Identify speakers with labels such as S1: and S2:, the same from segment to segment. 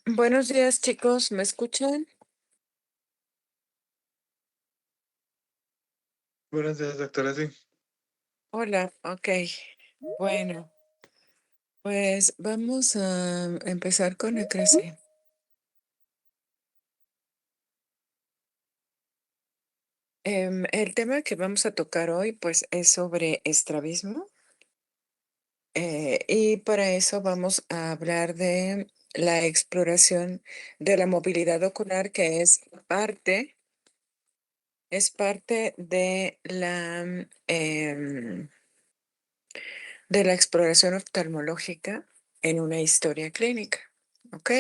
S1: Buenos días, chicos, ¿me escuchan?
S2: Buenos días, doctora. Sí.
S1: Hola, ok. Bueno, pues vamos a empezar con la clase. El tema que vamos a tocar hoy, pues, es sobre estrabismo. Y para eso vamos a hablar de la exploración de la movilidad ocular, que es parte de la exploración oftalmológica en una historia clínica. ¿Ok?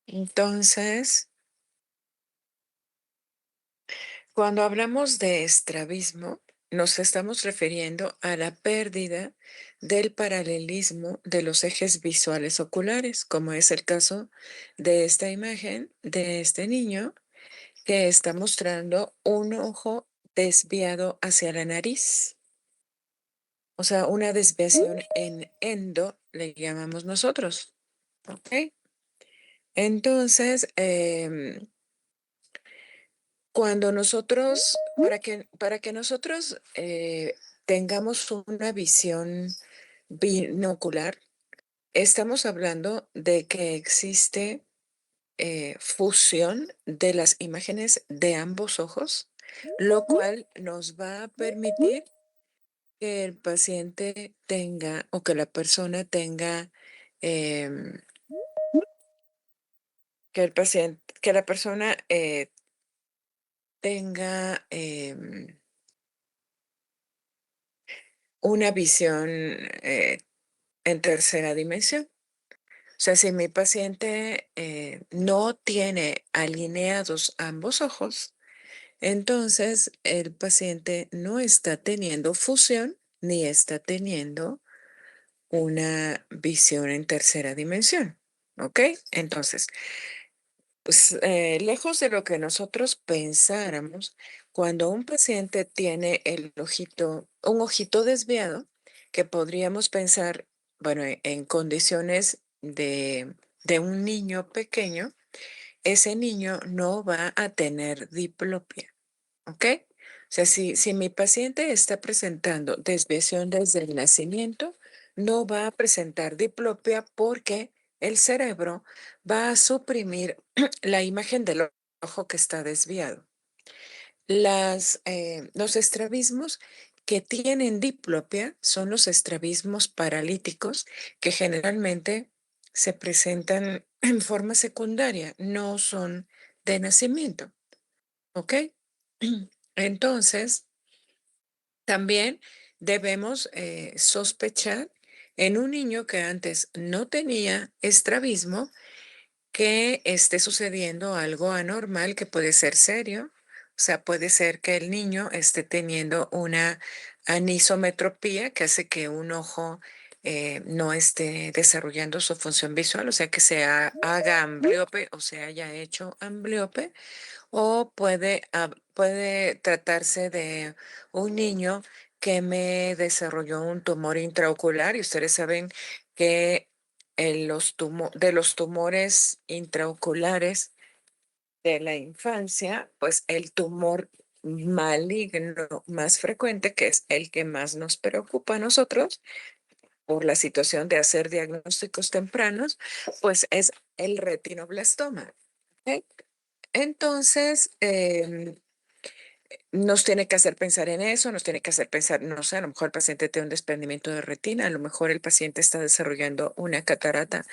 S1: Entonces, cuando hablamos de estrabismo, nos estamos refiriendo a la pérdida del paralelismo de los ejes visuales oculares, como es el caso de esta imagen de este niño que está mostrando un ojo desviado hacia la nariz. O sea, una desviación en endo, le llamamos nosotros. ¿Ok? Entonces, cuando nosotros, para que nosotros tengamos una visión binocular, estamos hablando de que existe fusión de las imágenes de ambos ojos, lo cual nos va a permitir que el paciente tenga o que la persona tenga, em, que la persona tenga una visión en tercera dimensión. O sea, si mi paciente no tiene alineados ambos ojos, entonces el paciente no está teniendo fusión ni está teniendo una visión en tercera dimensión. ¿Ok? Entonces, pues, lejos de lo que nosotros pensáramos, cuando un paciente tiene un ojito desviado, que podríamos pensar, bueno, en condiciones de un niño pequeño, ese niño no va a tener diplopia, ¿ok? O sea, si mi paciente está presentando desviación desde el nacimiento, no va a presentar diplopia porque el cerebro va a suprimir la imagen del ojo que está desviado. Los estrabismos que tienen diplopia son los estrabismos paralíticos que generalmente se presentan en forma secundaria, no son de nacimiento, ¿ok? Entonces, también debemos sospechar en un niño que antes no tenía estrabismo que esté sucediendo algo anormal que puede ser serio. O sea, puede ser que el niño esté teniendo una anisometropía que hace que un ojo no esté desarrollando su función visual, o sea, que haga ambliope o se haya hecho ambliope, o puede tratarse de un niño que me desarrolló un tumor intraocular y ustedes saben que de los tumores intraoculares de la infancia, pues el tumor maligno más frecuente, que es el que más nos preocupa a nosotros por la situación de hacer diagnósticos tempranos, pues es el retinoblastoma. ¿Ok? Entonces, nos tiene que hacer pensar en eso, nos tiene que hacer pensar, no sé, a lo mejor el paciente tiene un desprendimiento de retina, a lo mejor el paciente está desarrollando una catarata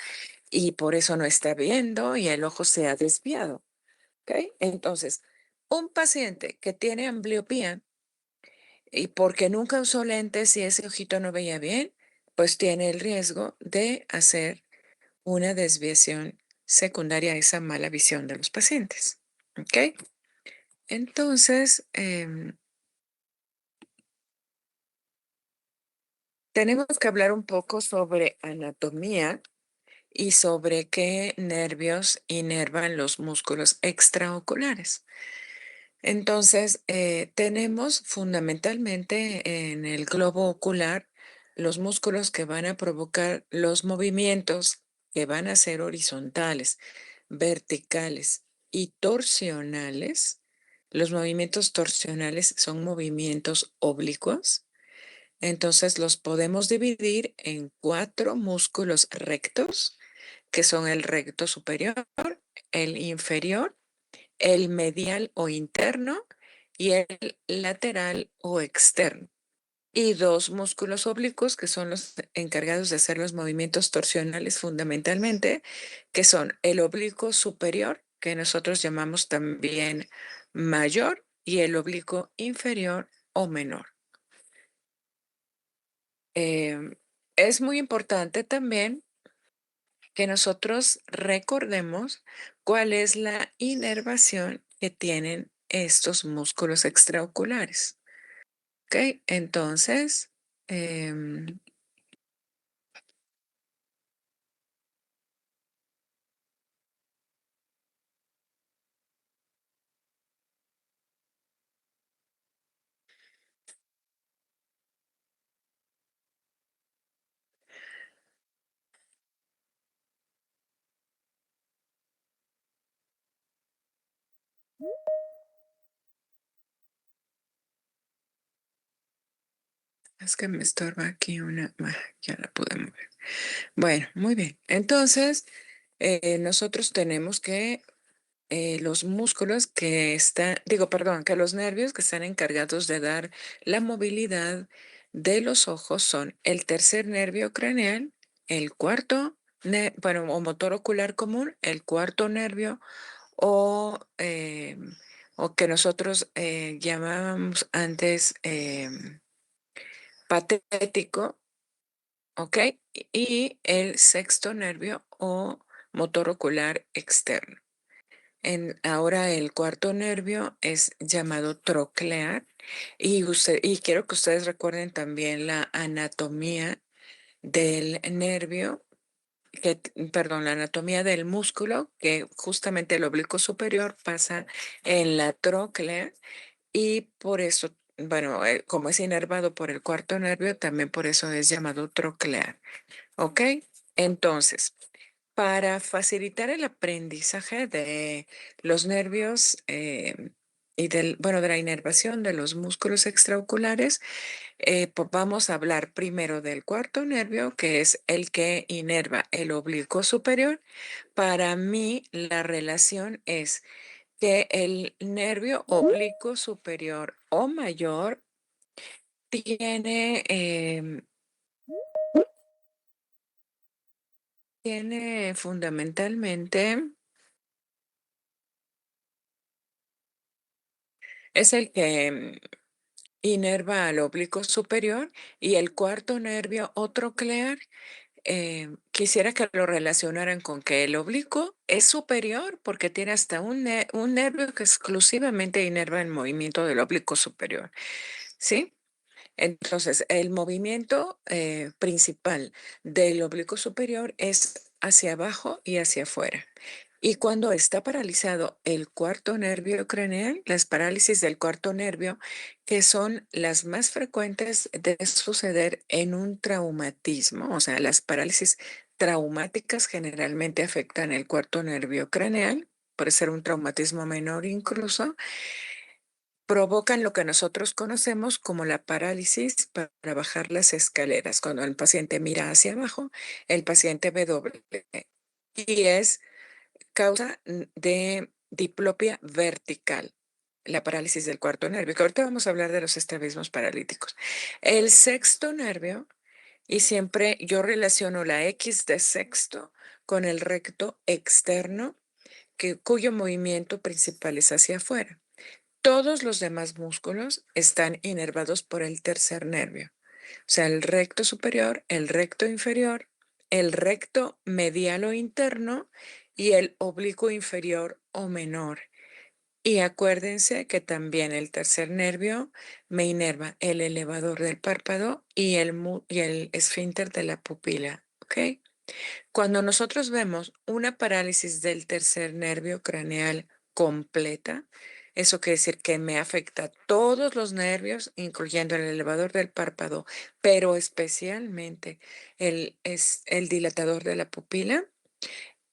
S1: y por eso no está viendo y el ojo se ha desviado. ¿Ok? Entonces, un paciente que tiene ambliopía y porque nunca usó lentes y ese ojito no veía bien, pues tiene el riesgo de hacer una desviación secundaria a esa mala visión de los pacientes. ¿Ok? Entonces, tenemos que hablar un poco sobre anatomía y sobre qué nervios inervan los músculos extraoculares. Entonces, tenemos fundamentalmente en el globo ocular los músculos que van a provocar los movimientos que van a ser horizontales, verticales y torsionales. Los movimientos torsionales son movimientos oblicuos. Entonces los podemos dividir en cuatro músculos rectos, que son el recto superior, el inferior, el medial o interno y el lateral o externo. Y dos músculos oblicuos que son los encargados de hacer los movimientos torsionales fundamentalmente, que son el oblicuo superior, que nosotros llamamos también mayor, y el oblicuo inferior o menor. Es muy importante también que nosotros recordemos cuál es la inervación que tienen estos músculos extraoculares. ¿Ok? Entonces, em, es que me estorba aquí una, ya la pude mover. Bueno, muy bien. Entonces, nosotros tenemos que los músculos que están, digo, perdón, que los nervios que están encargados de dar la movilidad de los ojos son el tercer nervio craneal, el cuarto, bueno, o motor ocular común, el cuarto nervio o que nosotros llamábamos antes patético, ¿ok? Y el sexto nervio o motor ocular externo. Ahora el cuarto nervio es llamado troclear y quiero que ustedes recuerden también la anatomía del nervio, perdón, la anatomía del músculo, que justamente el oblicuo superior pasa en la tróclea y por eso, bueno, como es inervado por el cuarto nervio, también por eso es llamado troclear, ¿ok? Entonces, para facilitar el aprendizaje de los nervios y bueno, de la inervación de los músculos extraoculares, vamos a hablar primero del cuarto nervio, que es el que inerva el oblicuo superior. Para mí, la relación es que el nervio oblicuo superior o mayor tiene, tiene fundamentalmente, es el que inerva al oblicuo superior y el cuarto nervio o troclear. Quisiera que lo relacionaran con que el oblicuo es superior porque tiene hasta un nervio que exclusivamente inerva el movimiento del oblicuo superior, ¿sí? Entonces, el movimiento principal del oblicuo superior es hacia abajo y hacia afuera. Y cuando está paralizado el cuarto nervio craneal, las parálisis del cuarto nervio, que son las más frecuentes de suceder en un traumatismo, o sea, las parálisis traumáticas generalmente afectan el cuarto nervio craneal, puede ser un traumatismo menor incluso, provocan lo que nosotros conocemos como la parálisis para bajar las escaleras. Cuando el paciente mira hacia abajo, el paciente ve doble y es causa de diplopia vertical, la parálisis del cuarto nervio, que ahorita vamos a hablar de los estrabismos paralíticos. El sexto nervio, y siempre yo relaciono la X de sexto con el recto externo, cuyo movimiento principal es hacia afuera. Todos los demás músculos están inervados por el tercer nervio, o sea, el recto superior, el recto inferior, el recto medial o interno y el oblicuo inferior o menor. Y acuérdense que también el tercer nervio me inerva el elevador del párpado y el esfínter de la pupila, ¿ok? Cuando nosotros vemos una parálisis del tercer nervio craneal completa, eso quiere decir que me afecta todos los nervios, incluyendo el elevador del párpado, pero especialmente el dilatador de la pupila.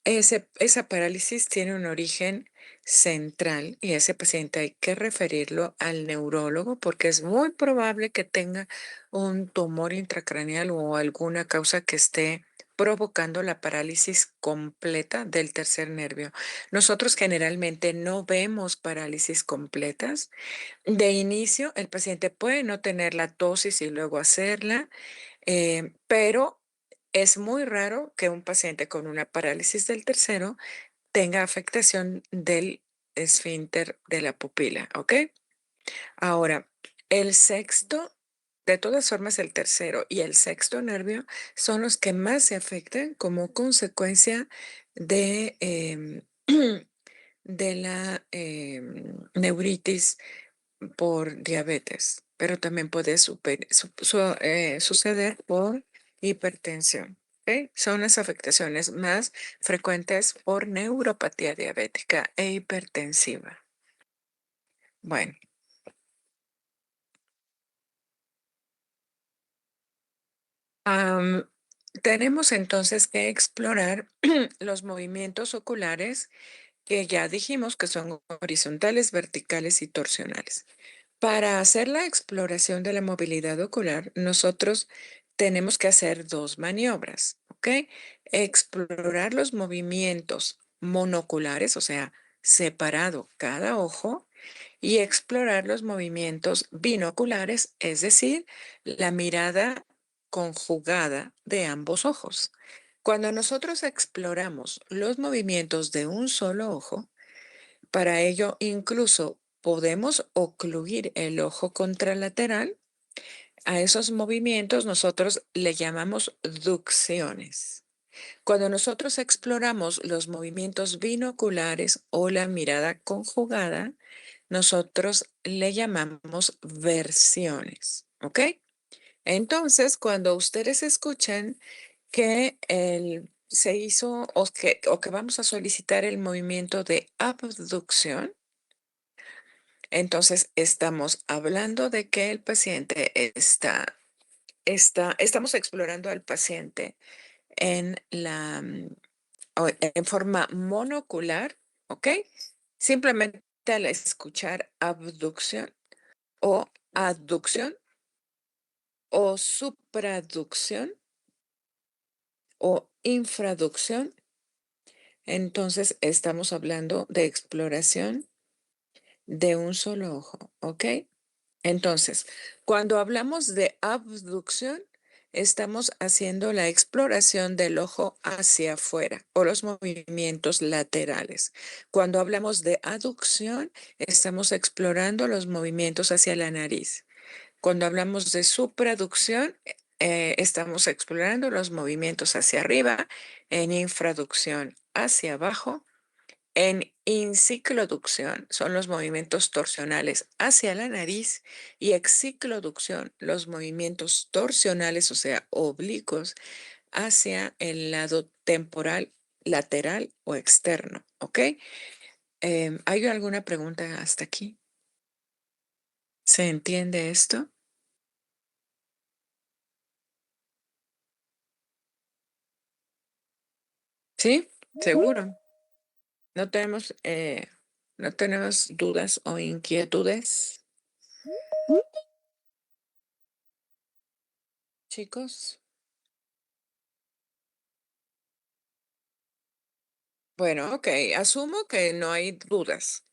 S1: Esa parálisis tiene un origen central y ese paciente hay que referirlo al neurólogo porque es muy probable que tenga un tumor intracraneal o alguna causa que esté provocando la parálisis completa del tercer nervio. Nosotros generalmente no vemos parálisis completas. De inicio, el paciente puede no tener la tosis y luego hacerla, pero es muy raro que un paciente con una parálisis del tercero tenga afectación del esfínter de la pupila, ¿ok? Ahora, el sexto, de todas formas, el tercero y el sexto nervio son los que más se afectan como consecuencia de, de la neuritis por diabetes, pero también puede suceder por hipertensión. ¿Ok? Son las afectaciones más frecuentes por neuropatía diabética e hipertensiva. Bueno, am, tenemos entonces que explorar los movimientos oculares que ya dijimos que son horizontales, verticales y torsionales. Para hacer la exploración de la movilidad ocular, nosotros tenemos que hacer dos maniobras, ¿ok? Explorar los movimientos monoculares, o sea, separado cada ojo, y explorar los movimientos binoculares, es decir, la mirada conjugada de ambos ojos. Cuando nosotros exploramos los movimientos de un solo ojo, para ello, incluso podemos ocluir el ojo contralateral. A esos movimientos nosotros le llamamos ducciones. Cuando nosotros exploramos los movimientos binoculares o la mirada conjugada, nosotros le llamamos versiones. ¿Ok? Entonces, cuando ustedes escuchan que se hizo o que vamos a solicitar el movimiento de abducción, entonces, estamos hablando de que el paciente estamos explorando al paciente en en forma monocular, ¿ok? Simplemente al escuchar abducción o aducción o supraducción o infraducción, entonces estamos hablando de exploración de un solo ojo, ¿ok? Entonces, cuando hablamos de abducción, estamos haciendo la exploración del ojo hacia afuera o los movimientos laterales. Cuando hablamos de aducción, estamos explorando los movimientos hacia la nariz. Cuando hablamos de supraducción, estamos explorando los movimientos hacia arriba, en infraducción hacia abajo, en incicloducción son los movimientos torsionales hacia la nariz y excicloducción, los movimientos torsionales, o sea, oblicuos, hacia el lado temporal, lateral o externo. ¿Ok? ¿Hay alguna pregunta hasta aquí? ¿Se entiende esto? ¿Sí? ¿Seguro? ¿No tenemos, no tenemos dudas o inquietudes, chicos? Bueno, ok, asumo que no hay dudas.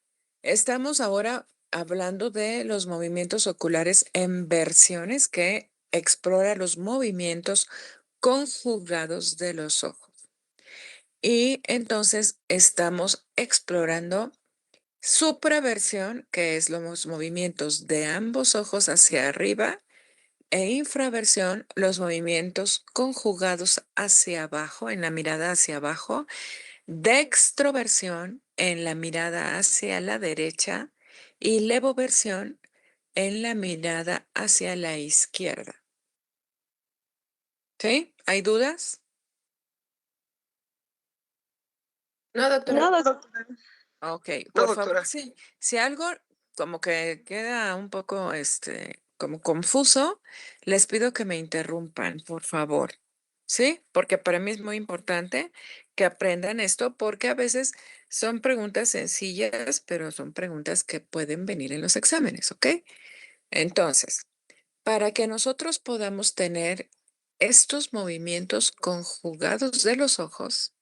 S1: Estamos ahora hablando de los movimientos oculares en versiones que explora los movimientos conjugados de los ojos. Y entonces estamos explorando supraversión, que es los movimientos de ambos ojos hacia arriba, e infraversión, los movimientos conjugados hacia abajo, en la mirada hacia abajo, dextroversión en la mirada hacia la derecha y levoversión en la mirada hacia la izquierda. ¿Sí? ¿Hay dudas?
S2: No, doctora.
S3: No, doctora.
S1: Ok,
S3: No,
S1: por favor,
S3: doctora.
S1: sí. Si algo como que queda un poco, como confuso, les pido que me interrumpan, por favor. ¿Sí? Porque para mí es muy importante que aprendan esto, porque a veces son preguntas sencillas, pero son preguntas que pueden venir en los exámenes, ¿ok? Entonces, para que nosotros podamos tener estos movimientos conjugados de los ojos,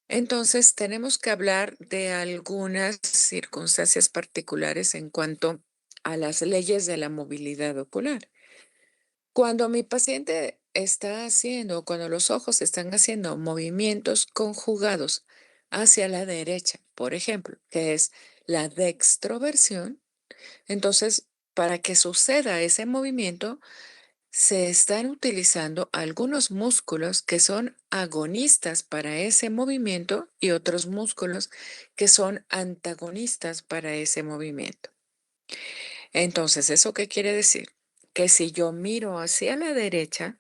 S1: entonces, tenemos que hablar de algunas circunstancias particulares en cuanto a las leyes de la movilidad ocular. Cuando mi paciente está haciendo, cuando los ojos están haciendo movimientos conjugados hacia la derecha, por ejemplo, que es la dextroversión, entonces, para que suceda ese movimiento, se están utilizando algunos músculos que son agonistas para ese movimiento y otros músculos que son antagonistas para ese movimiento. Entonces, ¿eso qué quiere decir? Que si yo miro hacia la derecha,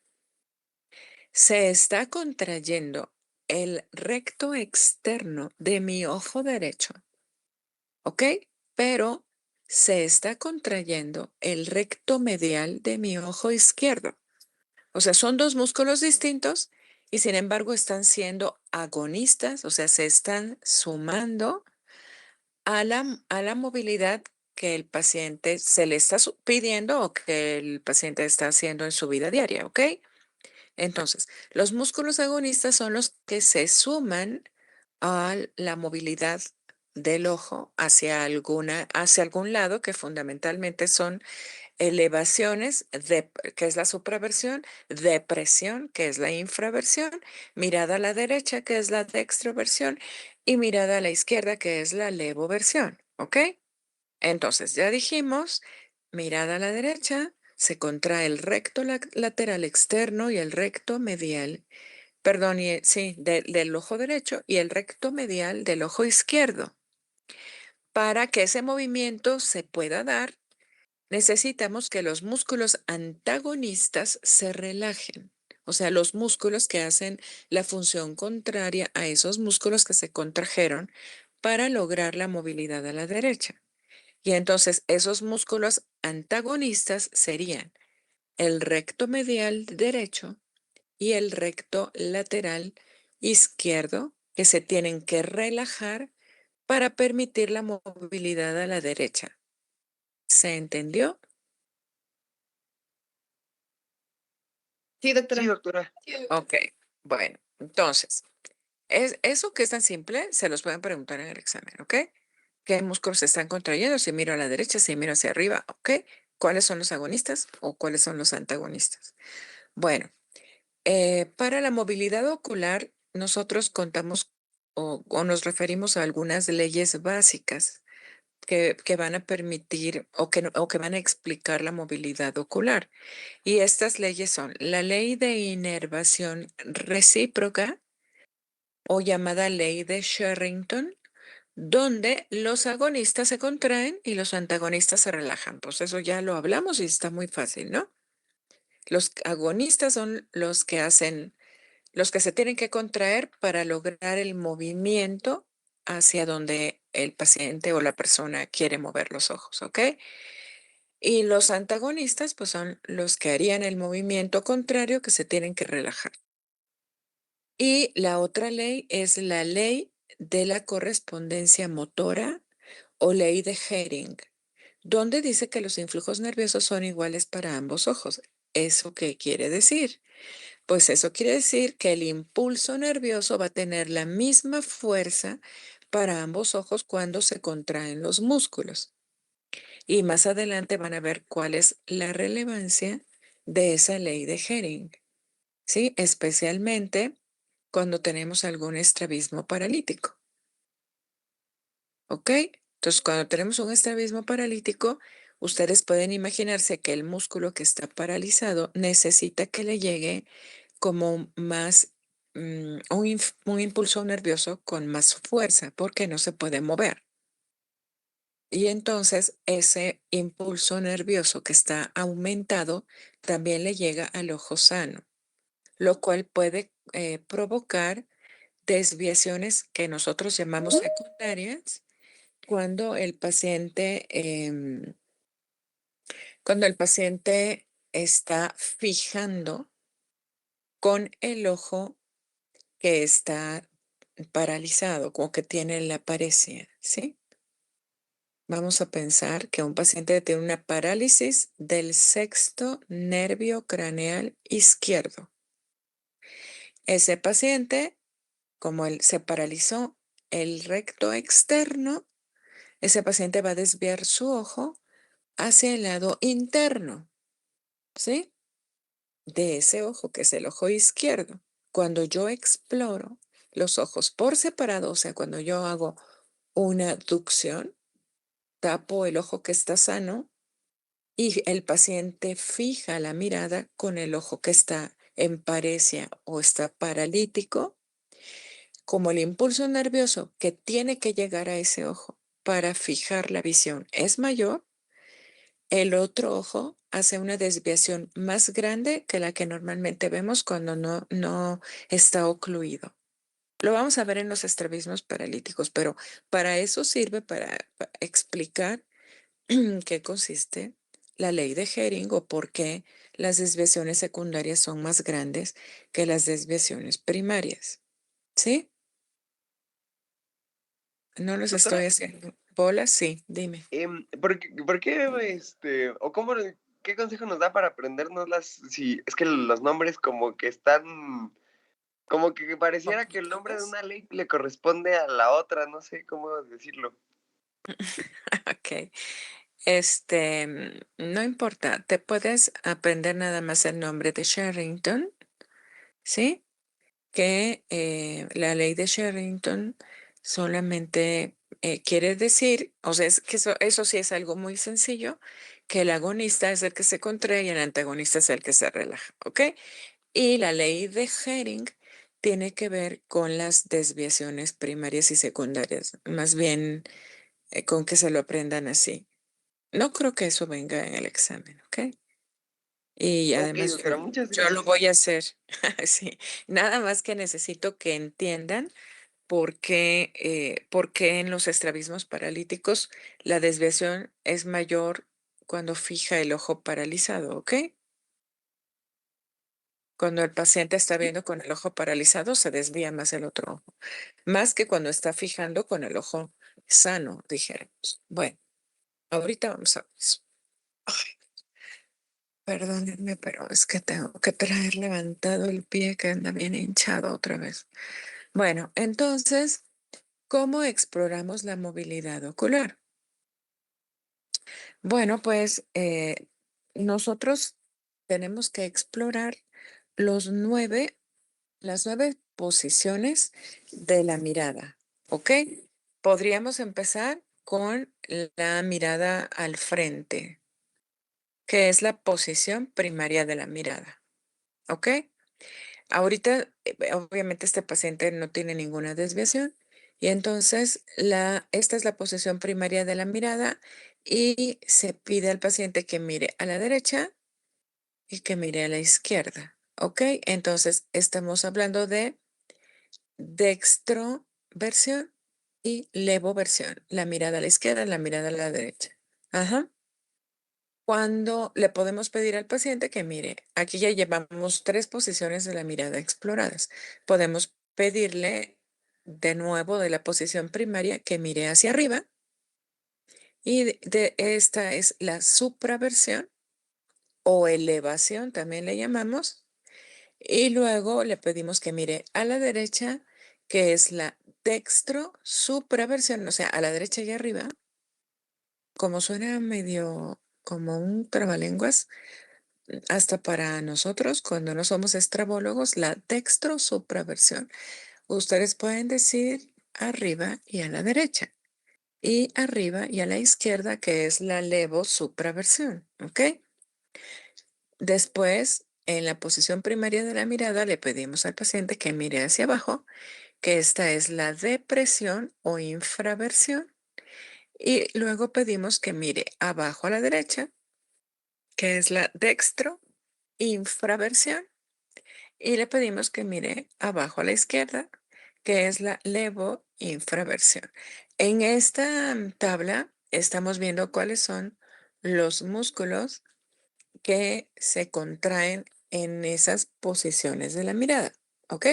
S1: se está contrayendo el recto externo de mi ojo derecho, ¿ok? Pero se está contrayendo el recto medial de mi ojo izquierdo. O sea, son dos músculos distintos y sin embargo están siendo agonistas, o sea, se están sumando a la movilidad que el paciente se le está pidiendo o que el paciente está haciendo en su vida diaria, ¿ok? Entonces, los músculos agonistas son los que se suman a la movilidad del ojo hacia algún lado, que fundamentalmente son elevaciones, que es la supraversión, depresión, que es la infraversión, mirada a la derecha, que es la dextroversión, y mirada a la izquierda, que es la levoversión. ¿Ok? Entonces, ya dijimos, mirada a la derecha, se contrae el recto lateral externo y el recto medial, perdón, sí, del ojo derecho y el recto medial del ojo izquierdo. Para que ese movimiento se pueda dar, necesitamos que los músculos antagonistas se relajen, o sea, los músculos que hacen la función contraria a esos músculos que se contrajeron para lograr la movilidad a la derecha. Y entonces esos músculos antagonistas serían el recto medial derecho y el recto lateral izquierdo, que se tienen que relajar para permitir la movilidad a la derecha. ¿Se entendió?
S2: Sí, doctora.
S3: Sí, doctora.
S1: Ok, bueno, entonces, eso que es tan simple, se los pueden preguntar en el examen, ¿ok? ¿Qué músculos se están contrayendo? Si miro a la derecha, si miro hacia arriba, ¿ok? ¿Cuáles son los agonistas o cuáles son los antagonistas? Bueno, para la movilidad ocular, nosotros contamos o nos referimos a algunas leyes básicas que van a permitir o que van a explicar la movilidad ocular. Y estas leyes son la ley de inervación recíproca o llamada ley de Sherrington, donde los agonistas se contraen y los antagonistas se relajan. Pues eso ya lo hablamos y está muy fácil, ¿no? Los agonistas son los que se tienen que contraer para lograr el movimiento hacia donde el paciente o la persona quiere mover los ojos, ¿ok? Y los antagonistas, pues son los que harían el movimiento contrario que se tienen que relajar. Y la otra ley es la ley de la correspondencia motora o ley de Hering, donde dice que los influjos nerviosos son iguales para ambos ojos. ¿Eso qué quiere decir? Pues eso quiere decir que el impulso nervioso va a tener la misma fuerza para ambos ojos cuando se contraen los músculos. Y más adelante van a ver cuál es la relevancia de esa ley de Hering, ¿sí? Especialmente cuando tenemos algún estrabismo paralítico, ¿ok? Entonces, cuando tenemos un estrabismo paralítico, ustedes pueden imaginarse que el músculo que está paralizado necesita que le llegue como más un impulso nervioso con más fuerza porque no se puede mover. Y entonces ese impulso nervioso que está aumentado también le llega al ojo sano, lo cual puede provocar desviaciones que nosotros llamamos secundarias cuando el paciente, está fijando con el ojo que está paralizado, como que tiene la paresia, ¿sí? Vamos a pensar que un paciente tiene una parálisis del sexto nervio craneal izquierdo. Ese paciente, como él se paralizó el recto externo, ese paciente va a desviar su ojo hacia el lado interno, ¿sí? De ese ojo, que es el ojo izquierdo. Cuando yo exploro los ojos por separado, o sea, cuando yo hago una ducción, tapo el ojo que está sano y el paciente fija la mirada con el ojo que está en paresia o está paralítico, como el impulso nervioso que tiene que llegar a ese ojo para fijar la visión es mayor, el otro ojo hace una desviación más grande que la que normalmente vemos cuando no está ocluido. Lo vamos a ver en los estrabismos paralíticos, pero para eso sirve para explicar en qué consiste la ley de Hering o por qué las desviaciones secundarias son más grandes que las desviaciones primarias. ¿Sí? No los
S3: Doctora,
S1: estoy haciendo bolas, sí, dime.
S3: ¿por qué, o cómo, qué consejo nos da para aprendernos si es que los nombres como que están, como que pareciera que el nombre de
S1: ¿Complicados?
S3: una ley le corresponde a la otra, no sé cómo decirlo.
S1: Ok. No importa, te puedes aprender nada más el nombre de Sherrington, ¿sí? Que la ley de Sherrington solamente quiere decir, o sea, es que eso sí es algo muy sencillo, que el agonista es el que se contrae y el antagonista es el que se relaja, ¿ok? Y la ley de Hering tiene que ver con las desviaciones primarias y secundarias, más bien con que se lo aprendan así. No creo que eso venga en el examen, ¿ok? Y
S3: Ok,
S1: además
S3: doctora, muchas
S1: yo lo
S3: gracias.
S1: voy a hacer. Sí, nada más que necesito que entiendan por qué en los estrabismos paralíticos la desviación es mayor cuando fija el ojo paralizado, ¿ok? Cuando el paciente está
S3: Sí,
S1: viendo con el ojo paralizado, se desvía más el otro ojo, más que cuando está fijando con el ojo sano, dijéramos. Bueno, ahorita vamos a ver eso. Perdónenme, pero es que tengo que traer levantado el pie que anda bien hinchado otra vez. Bueno, entonces, ¿cómo exploramos la movilidad ocular? Bueno, pues nosotros tenemos que explorar los las 9 posiciones de la mirada, ¿ok? Podríamos empezar con la mirada al frente, que es la posición primaria de la mirada, ¿ok? Ahorita, obviamente, este paciente no tiene ninguna desviación y entonces esta es la posición primaria de la mirada y se pide al paciente que mire a la derecha y que mire a la izquierda, ¿ok? Entonces, estamos hablando de dextroversión y levoversión, la mirada a la izquierda, la mirada a la derecha. Ajá. Cuando le podemos pedir al paciente que mire, aquí ya llevamos 3 posiciones de la mirada exploradas. Podemos pedirle de nuevo de la posición primaria que mire hacia arriba y esta es la supraversión o elevación, también le llamamos. Y luego le pedimos que mire a la derecha, que es la dextro supraversión, o sea, a la derecha y arriba. Como suena medio como un trabalenguas, hasta para nosotros, cuando no somos estrabólogos, la dextrosupraversión. Ustedes pueden decir arriba y a la derecha, y arriba y a la izquierda, que es la levosupraversión, ¿ok? Después En la posición primaria de la mirada le pedimos al paciente que mire hacia abajo, que esta es la depresión o infraversión. Y luego pedimos que mire abajo a la derecha, que es la dextroinfraversión. Y le pedimos que mire abajo a la izquierda, que es la levoinfraversión. En esta tabla estamos viendo cuáles son los músculos que se contraen en esas posiciones de la mirada, ¿ok?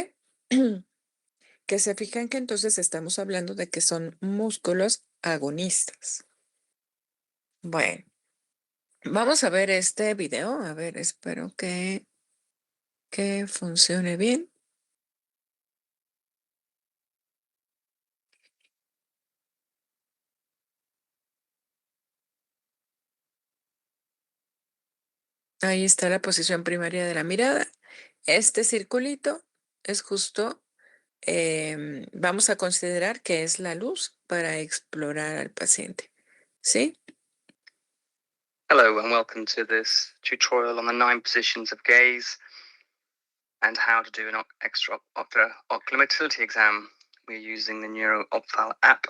S1: Que se fijan que entonces estamos hablando de que son músculos agonistas. Bueno, vamos a ver este video. A ver, espero que funcione bien. Ahí está la posición primaria de la mirada. Este circulito es justo, vamos a considerar que es la luz para explorar al paciente. ¿Sí?
S4: Hello and welcome to this tutorial on the 9 positions of gaze and how to do an extraocular motility exam. We're using the NeuroOpthal app,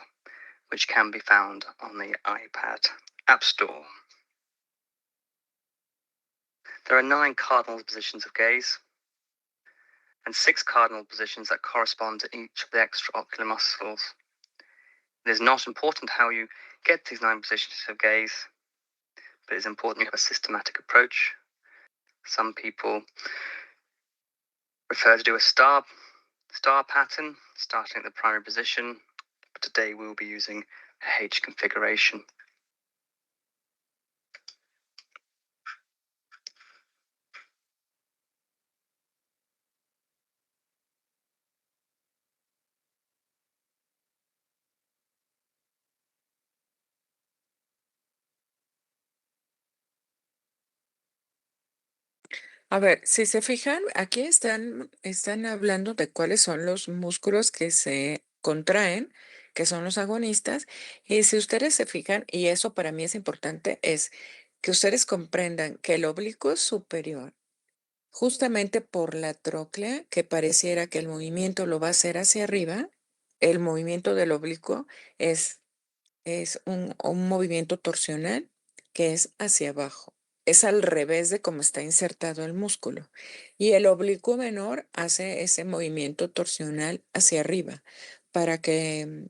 S4: which can be found on the iPad App Store. There are 9 cardinal positions of gaze and 6 cardinal positions that correspond to each of the extraocular muscles. It is not important how you get these 9 positions of gaze, but it's important you have a systematic approach. Some people prefer to do a star pattern, starting at the primary position, but today we'll be using a H configuration.
S1: A ver, si se fijan, aquí están hablando de cuáles son los músculos que se contraen, que son los agonistas. Y si ustedes se fijan, y eso para mí es importante, es que ustedes comprendan que el oblicuo superior, justamente por la tróclea, que pareciera que el movimiento lo va a hacer hacia arriba, el movimiento del oblicuo es un movimiento torsional que es hacia abajo. Es al revés de cómo está insertado el músculo. Y el oblicuo menor hace ese movimiento torsional hacia arriba para que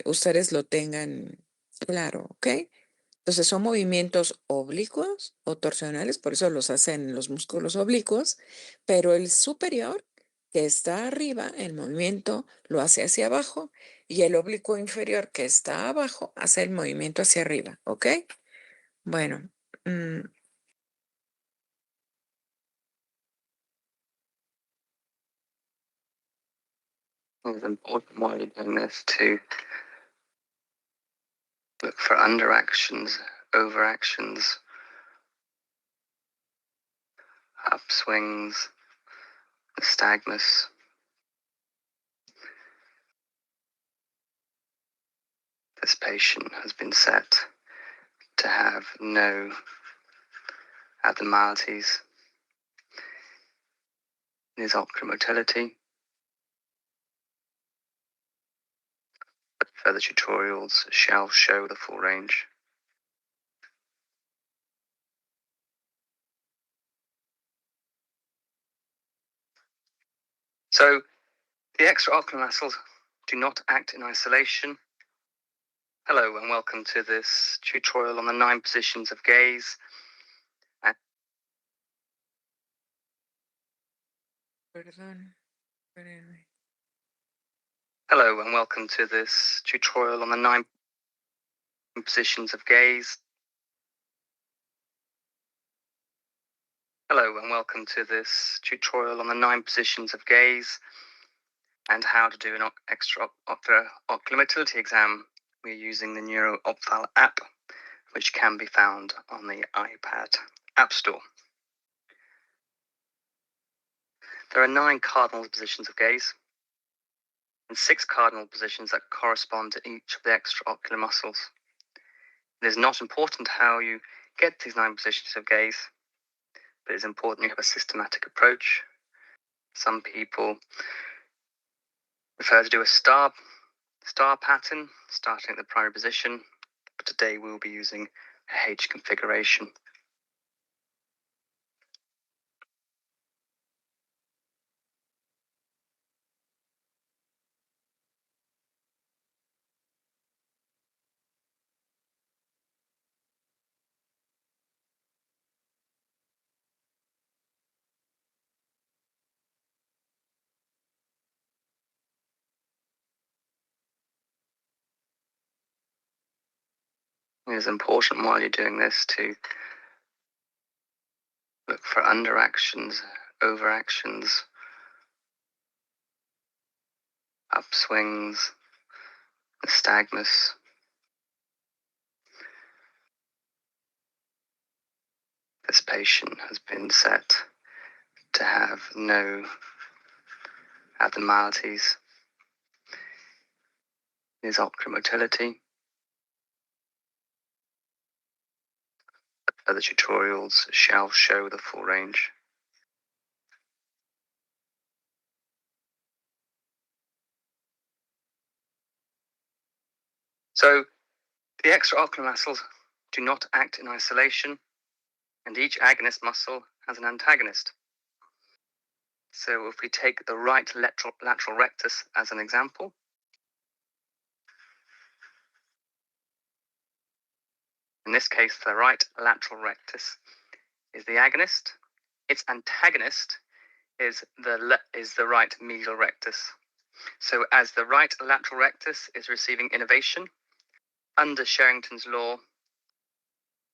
S1: ustedes lo tengan claro, ¿ok? Entonces son movimientos oblicuos o torsionales, por eso los hacen los músculos oblicuos, pero el superior, que está arriba, el movimiento lo hace hacia abajo y el oblicuo inferior, que está abajo, hace el movimiento hacia arriba, ¿ok? Bueno.
S4: It's important while you're doing this to look for underactions, overactions, upswings, nystagmus. This patient has been set to have no abnormalities in his ocular motility. But further tutorials shall show the full range. So the extraocular muscles do not act in isolation. Hello and welcome to this tutorial on the 9 positions of gaze.
S1: Perdón, espérenme.
S4: Hello and welcome to this tutorial on the 9 positions of gaze. Hello and welcome to this tutorial on the 9 positions of gaze and how to do an extraocular motility exam. We're using the NeuroOpthal app, which can be found on the iPad App Store. There are 9 cardinal positions of gaze and 6 cardinal positions that correspond to each of the extraocular muscles. It is not important how you get these 9 positions of gaze, but it's important you have a systematic approach. Some people prefer to do a star pattern, starting at the primary position, but today we'll be using a H configuration. It is important while you're doing this to look for underactions, overactions, upswings, nystagmus. This patient has been set to have no abnormalities in his ocular motility. Other tutorials shall show the full range. So the extraocular muscles do not act in isolation, and each agonist muscle has an antagonist. So if we take the right lateral rectus as an example, in this case the right lateral rectus is the agonist. Its antagonist is the right medial rectus. So as the right lateral rectus is receiving innervation, under Sherrington's law,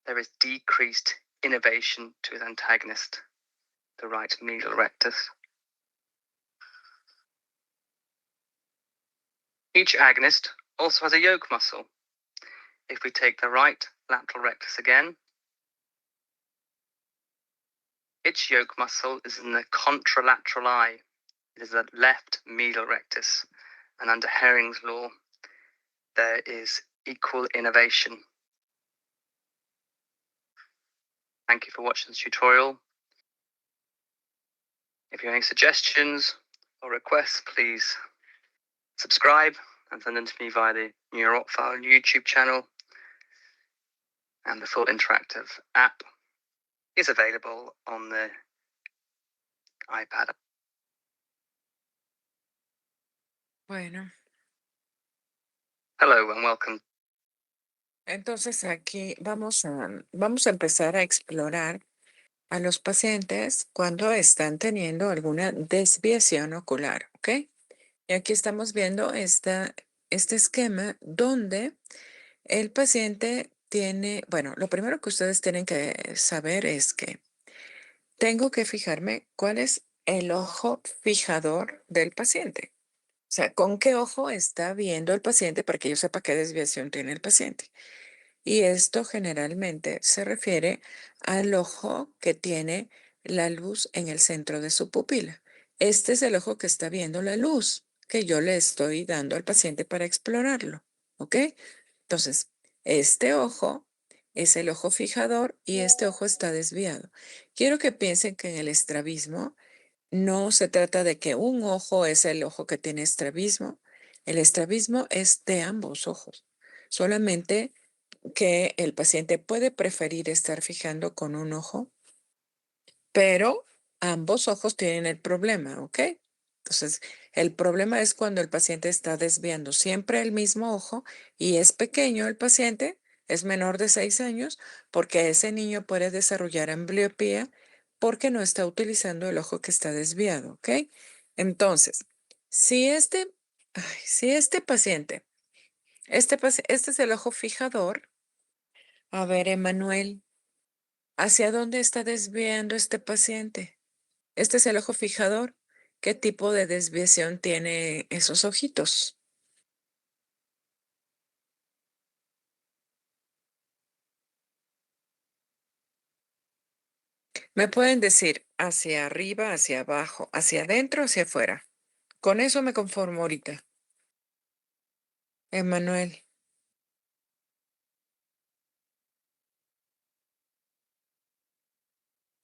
S4: there is decreased innervation to its antagonist, the right medial rectus. Each agonist also has a yoke muscle. If we take the right lateral rectus again, its yoke muscle is in the contralateral eye. It is the left medial rectus. And under Herring's law, there is equal innervation. Thank you for watching this tutorial. If you have any suggestions or requests, please subscribe and send them to me via the Neurophile YouTube channel. And the full interactive app is available on the iPad.
S1: Bueno,
S4: Hello and welcome.
S1: entonces aquí vamos a empezar a explorar a los pacientes cuando están teniendo alguna desviación ocular, ¿ok? Y aquí estamos viendo este esquema donde el paciente tiene, bueno, lo primero que ustedes tienen que saber es que tengo que fijarme cuál es el ojo fijador del paciente. O sea, con qué ojo está viendo el paciente para que yo sepa qué desviación tiene el paciente. Y esto generalmente se refiere al ojo que tiene la luz en el centro de su pupila. Este es el ojo que está viendo la luz que yo le estoy dando al paciente para explorarlo. ¿Ok? Entonces, este ojo es el ojo fijador y este ojo está desviado. Quiero que piensen que en el estrabismo no se trata de que un ojo es el ojo que tiene estrabismo. El estrabismo es de ambos ojos. Solamente que el paciente puede preferir estar fijando con un ojo, pero ambos ojos tienen el problema, ¿ok? Entonces, el problema es cuando el paciente está desviando siempre el mismo ojo y es pequeño el paciente, es menor de 6 años, porque ese niño puede desarrollar ambliopía porque no está utilizando el ojo que está desviado, ¿ok? Entonces, si este paciente, este es el ojo fijador. A ver, Emanuel, ¿hacia dónde está desviando este paciente? Este es el ojo fijador. ¿Qué tipo de desviación tiene esos ojitos? Me pueden decir hacia arriba, hacia abajo, hacia adentro, hacia afuera. Con eso me conformo ahorita. Emanuel.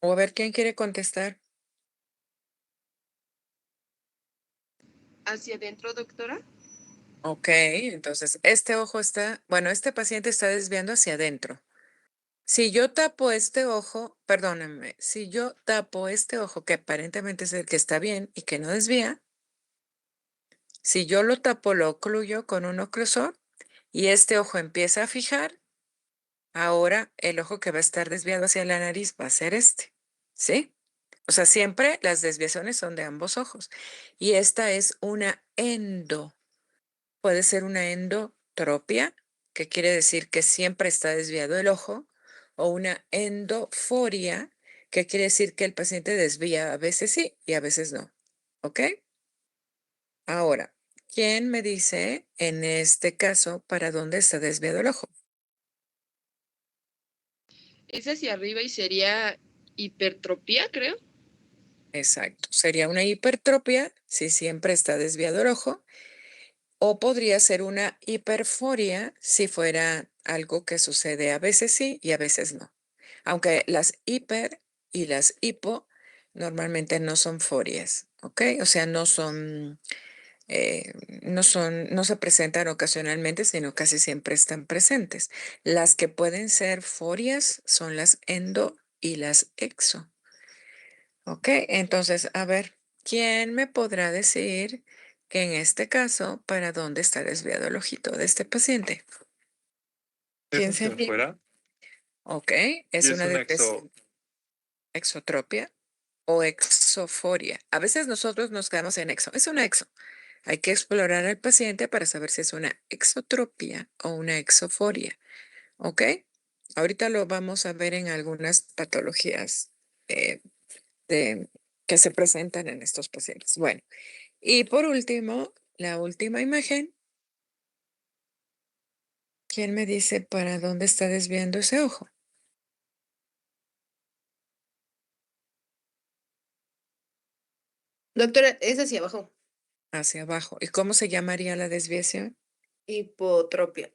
S1: O a ver, ¿quién quiere contestar?
S2: ¿Hacia adentro, doctora?
S1: Ok, entonces este ojo está, bueno, este paciente está desviando hacia adentro. Si yo tapo este ojo, perdónenme, si yo tapo este ojo que aparentemente es el que está bien y que no desvía, si yo lo tapo, lo ocluyo con un oclusor y este ojo empieza a fijar, ahora el ojo que va a estar desviado hacia la nariz va a ser este, ¿sí? O sea, siempre las desviaciones son de ambos ojos. Y esta es una puede ser una endotropia, que quiere decir que siempre está desviado el ojo, o una endoforia, que quiere decir que el paciente desvía a veces sí y a veces no. ¿Ok? Ahora, ¿quién me dice en este caso para dónde está desviado el ojo?
S2: Es hacia arriba y sería hipertropía, creo.
S1: Exacto. Sería una hipertropia si siempre está desviado el ojo, o podría ser una hiperforia si fuera algo que sucede a veces sí y a veces no. Aunque las hiper y las hipo normalmente no son forias, ¿ok? O sea, no se presentan ocasionalmente, sino casi siempre están presentes. Las que pueden ser forias son las endo y las exo. Ok, entonces, a ver, ¿quién me podrá decir que en este caso, para dónde está desviado el ojito de este paciente? ¿Quién
S5: ¿Es
S1: se
S5: hacia afuera?
S1: Ok,
S5: Y
S1: es
S5: es
S1: una
S5: un
S1: desviación exotropia o exoforia. A veces nosotros nos quedamos en exo. Es una exo. Hay que explorar al paciente para saber si es una exotropia o una exoforia. ¿Ok? Ahorita lo vamos a ver en algunas patologías eh, de- que se presentan en estos pacientes. Bueno, y por último, la última imagen. ¿Quién me dice para dónde está desviando ese ojo?
S2: Doctora, es hacia abajo.
S1: Hacia abajo. ¿Y cómo se llamaría la desviación?
S2: Hipotropia.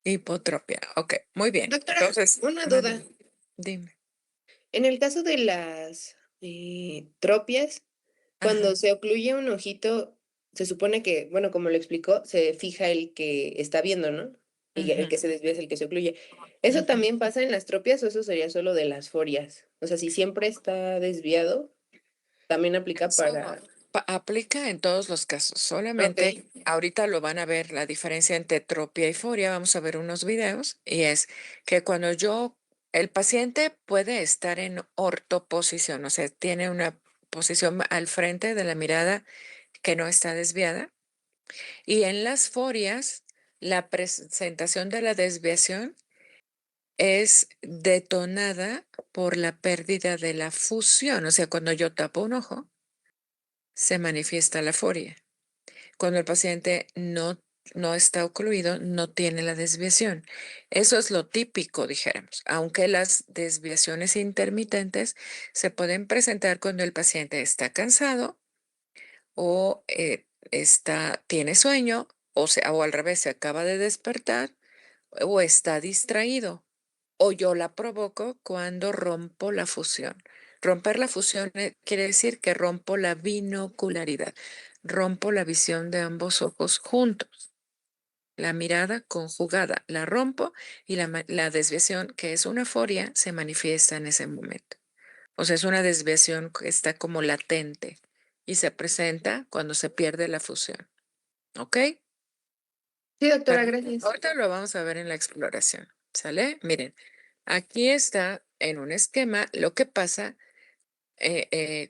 S1: Hipotropia. Ok, muy bien.
S2: Doctora,
S1: Entonces,
S2: una duda.
S1: dime.
S2: En el caso de las tropias,
S1: Ajá.
S2: cuando se ocluye un ojito, se supone que, bueno, como lo explicó, se fija el que está viendo, ¿no? Y el que
S1: Ujú,
S2: se desvía es el que se ocluye. ¿Eso
S1: ujú.
S2: también pasa en las tropias o eso sería solo de las forias? O sea, si siempre está desviado, también aplica
S1: Eso
S2: para...
S1: aplica en todos los casos.
S2: Ok,
S1: Solamente ahorita lo van a ver la diferencia entre tropia y foria. Vamos a ver unos videos y es que el paciente puede estar en ortoposición, o sea, tiene una posición al frente de la mirada que no está desviada. Y en las forias, la presentación de la desviación es detonada por la pérdida de la fusión. O sea, cuando yo tapo un ojo, se manifiesta la foria. Cuando el paciente no está ocluido, no tiene la desviación. Eso es lo típico, dijéramos, aunque las desviaciones intermitentes se pueden presentar cuando el paciente está cansado o tiene sueño o al revés, se acaba de despertar o está distraído. O yo la provoco cuando rompo la fusión. Romper la fusión quiere decir que rompo la binocularidad, rompo la visión de ambos ojos juntos. La mirada conjugada, la rompo y la desviación, que es una foria, se manifiesta en ese momento. O sea, es una desviación que está como latente y se presenta cuando se pierde la fusión. ¿Ok?
S2: sí, doctora,
S1: Pero
S2: gracias.
S1: ahorita lo vamos a ver en la exploración. ¿Sale? Miren, aquí está en un esquema lo que pasa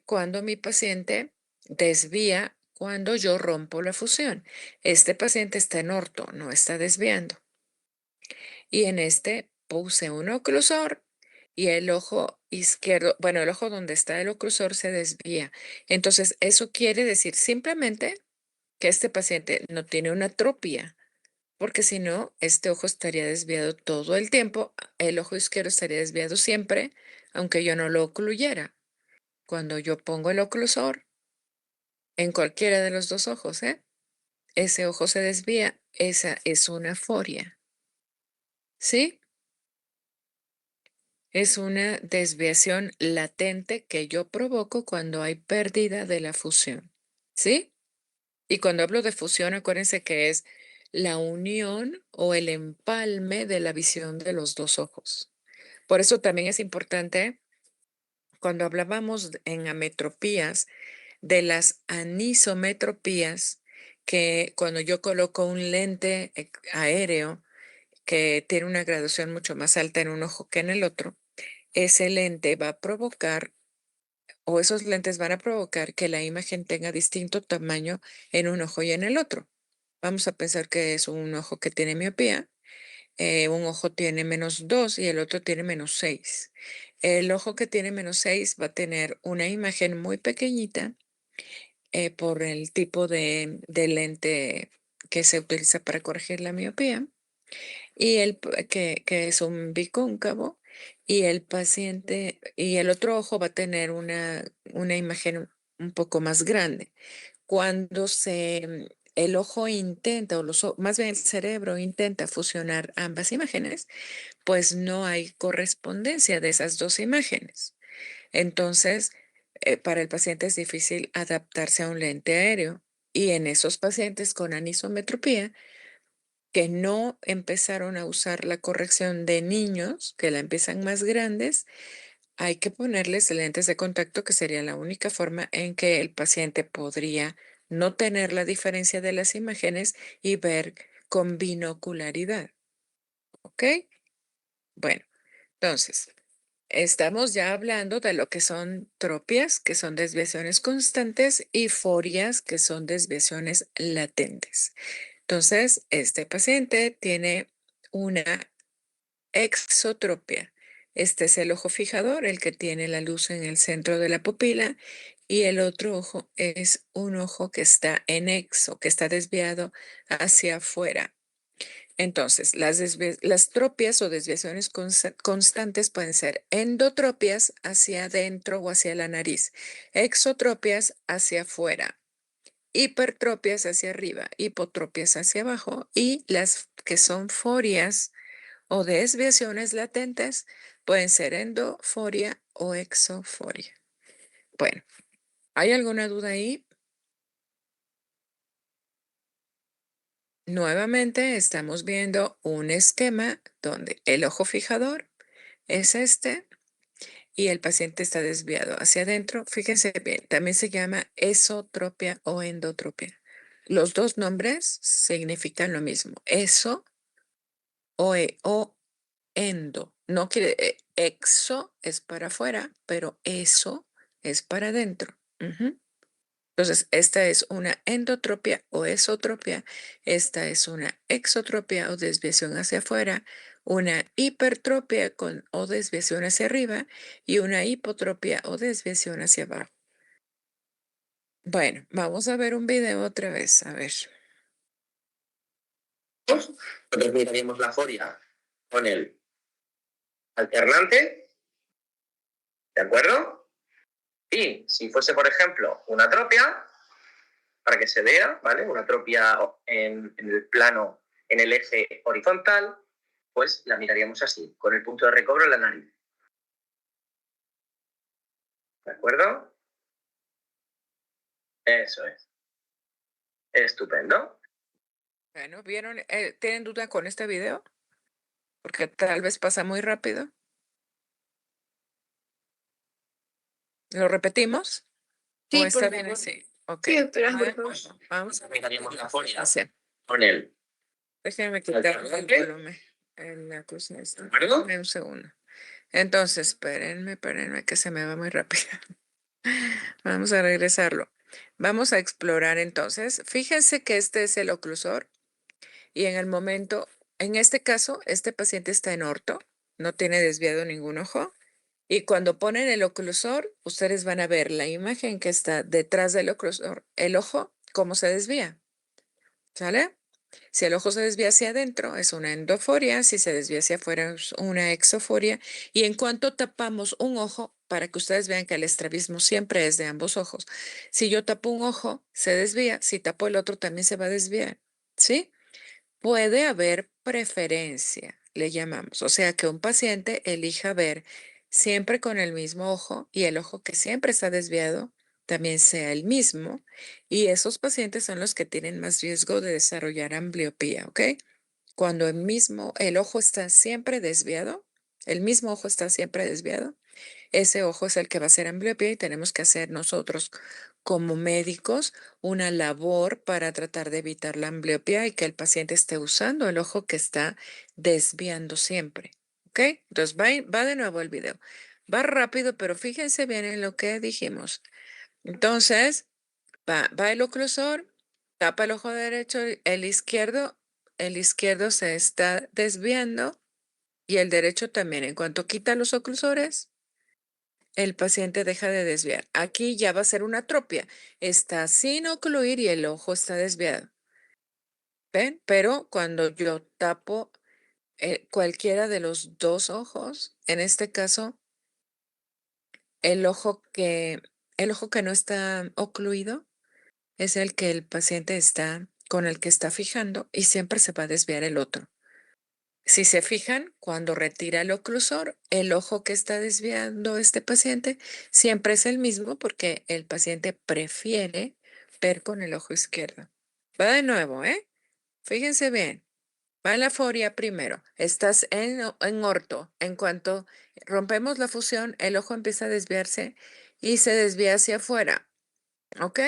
S1: cuando mi paciente desvía cuando yo rompo la fusión. Este paciente está en orto, no está desviando. Y en este puse un oclusor y el ojo izquierdo, bueno, el ojo donde está el oclusor se desvía. Entonces, eso quiere decir simplemente que este paciente no tiene una atropia, porque si no, este ojo estaría desviado todo el tiempo, el ojo izquierdo estaría desviado siempre, aunque yo no lo ocluyera. Cuando yo pongo el oclusor en cualquiera de los dos ojos, ese ojo se desvía, esa es una foria, ¿sí? Es una desviación latente que yo provoco cuando hay pérdida de la fusión, ¿sí? Y cuando hablo de fusión, acuérdense que es la unión o el empalme de la visión de los dos ojos. Por eso también es importante, cuando hablábamos en ametropías, de las anisometropías, que cuando yo coloco un lente aéreo que tiene una graduación mucho más alta en un ojo que en el otro, ese lente va a provocar, o esos lentes van a provocar que la imagen tenga distinto tamaño en un ojo y en el otro. Vamos a pensar que es un ojo que tiene miopía, un ojo tiene -2 y el otro tiene -6. El ojo que tiene -6 va a tener una imagen muy pequeñita por el tipo de lente que se utiliza para corregir la miopía y que es un bicóncavo, y el paciente, y el otro ojo va a tener una imagen un poco más grande. Cuando el ojo intenta, más bien el cerebro intenta fusionar ambas imágenes, pues no hay correspondencia de esas dos imágenes. Entonces, para el paciente es difícil adaptarse a un lente aéreo. Y en esos pacientes con anisometropía, que no empezaron a usar la corrección de niños, que la empiezan más grandes, hay que ponerles lentes de contacto, que sería la única forma en que el paciente podría no tener la diferencia de las imágenes y ver con binocularidad. ¿Ok? Bueno, entonces, estamos ya hablando de lo que son tropias, que son desviaciones constantes, y forias, que son desviaciones latentes. Entonces, este paciente tiene una exotropia. Este es el ojo fijador, el que tiene la luz en el centro de la pupila, y el otro ojo es un ojo que está en exo, que está desviado hacia afuera. Entonces, las tropias o desviaciones constantes pueden ser endotropias hacia adentro o hacia la nariz, exotropias hacia afuera, hipertropias hacia arriba, hipotropias hacia abajo, y las que son forias o desviaciones latentes pueden ser endoforia o exoforia. Bueno, ¿hay alguna duda ahí? Nuevamente estamos viendo un esquema donde el ojo fijador es este y el paciente está desviado hacia adentro. Fíjense bien, también se llama esotropia o endotropia. Los dos nombres significan lo mismo, eso o endo. No quiere, exo es para afuera, pero eso es para adentro. Entonces, esta es una endotropia o esotropia, esta es una exotropia o desviación hacia afuera, una hipertropia o desviación hacia arriba, y una hipotropia o desviación hacia abajo. Bueno, vamos a ver un video otra vez, a ver.
S5: Entonces miraríamos la foria con el alternante, ¿de acuerdo? Y si fuese, por ejemplo, una tropia, para que se vea, ¿vale? Una tropia en el plano, en el eje horizontal, pues la miraríamos así, con el punto de recobro en la nariz. ¿De acuerdo? Eso es. Estupendo.
S1: Bueno, ¿vieron? ¿Tienen duda con este video? Porque tal vez pasa muy rápido. ¿Lo repetimos?
S2: Sí,
S1: ¿O está
S2: por
S1: bien
S2: favor.
S1: así? Ok.
S2: Sí, doctora, por
S1: Bueno,
S2: favor.
S1: vamos a
S5: Miraríamos la foria
S1: hacer.
S5: con el
S1: Déjenme quitar el
S5: alternante,
S1: volumen en la cosa esta.
S5: ¿de acuerdo?
S1: Dame un segundo. Entonces, espérenme, que se me va muy rápido. Vamos a regresarlo. Vamos a explorar entonces. Fíjense que este es el oclusor y en el momento, en este caso, este paciente está en orto, no tiene desviado ningún ojo. Y cuando ponen el oclusor, ustedes van a ver la imagen que está detrás del oclusor, el ojo, cómo se desvía. ¿Sale? Si el ojo se desvía hacia adentro, es una endoforia. Si se desvía hacia afuera, es una exoforia. Y en cuanto tapamos un ojo, para que ustedes vean que el estrabismo siempre es de ambos ojos. Si yo tapo un ojo, se desvía. Si tapo el otro, también se va a desviar. ¿Sí? Puede haber preferencia. le llamamos. O sea, que un paciente elija ver siempre con el mismo ojo y el ojo que siempre está desviado también sea el mismo. Y esos pacientes son los que tienen más riesgo de desarrollar ambliopía, ¿ok? Cuando el ojo está siempre desviado, el mismo ojo está siempre desviado, ese ojo es el que va a ser ambliopía y tenemos que hacer nosotros como médicos una labor para tratar de evitar la ambliopía y que el paciente esté usando el ojo que está desviando siempre. ¿Ok? Entonces va de nuevo el video. Va rápido, pero fíjense bien en lo que dijimos. Entonces, va el oclusor, tapa el ojo derecho, el izquierdo se está desviando y el derecho también. En cuanto quita los oclusores, el paciente deja de desviar. Aquí ya va a ser una atropia. Está sin ocluir y el ojo está desviado. ¿Ven? Pero cuando yo tapo cualquiera de los dos ojos, en este caso, el ojo que, el ojo que no está ocluido es el que el paciente está, con el que está fijando y siempre se va a desviar el otro. Si se fijan, cuando retira el oclusor, el ojo que está desviando este paciente siempre es el mismo porque el paciente prefiere ver con el ojo izquierdo. Va de nuevo, ¿eh? Fíjense bien. Va la foria primero. Estás en orto. En cuanto rompemos la fusión, el ojo empieza a desviarse y se desvía hacia afuera. ¿Ok?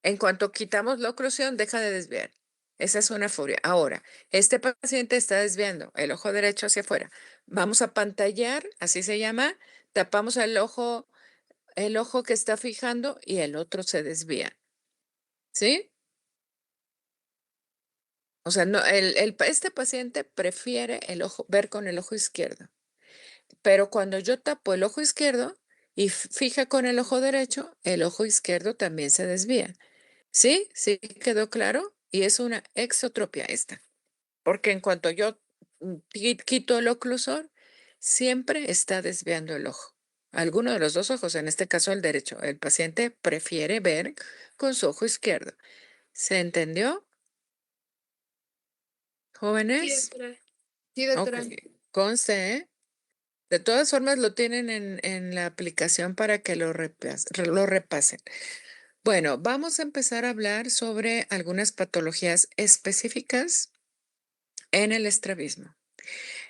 S1: En cuanto quitamos la oclusión, deja de desviar. Esa es una furia. Ahora, este paciente está desviando el ojo derecho hacia afuera. Vamos a pantallar, así se llama. Tapamos el ojo que está fijando y el otro se desvía. ¿Sí? O sea, no, este paciente prefiere ver con el ojo izquierdo. Pero cuando yo tapo el ojo izquierdo y fija con el ojo derecho, el ojo izquierdo también se desvía. ¿Sí? ¿Sí quedó claro? Y es una exotropia esta, porque en cuanto yo quito el oclusor, siempre está desviando el ojo. Alguno de los dos ojos, en este caso el derecho. El paciente prefiere ver con su ojo izquierdo. ¿Se entendió, jóvenes?
S2: Sí, doctora.
S1: Ok, conste, ¿eh? De todas formas lo tienen en la aplicación para que lo repasen. Bueno, vamos a empezar a hablar sobre algunas patologías específicas en el estrabismo.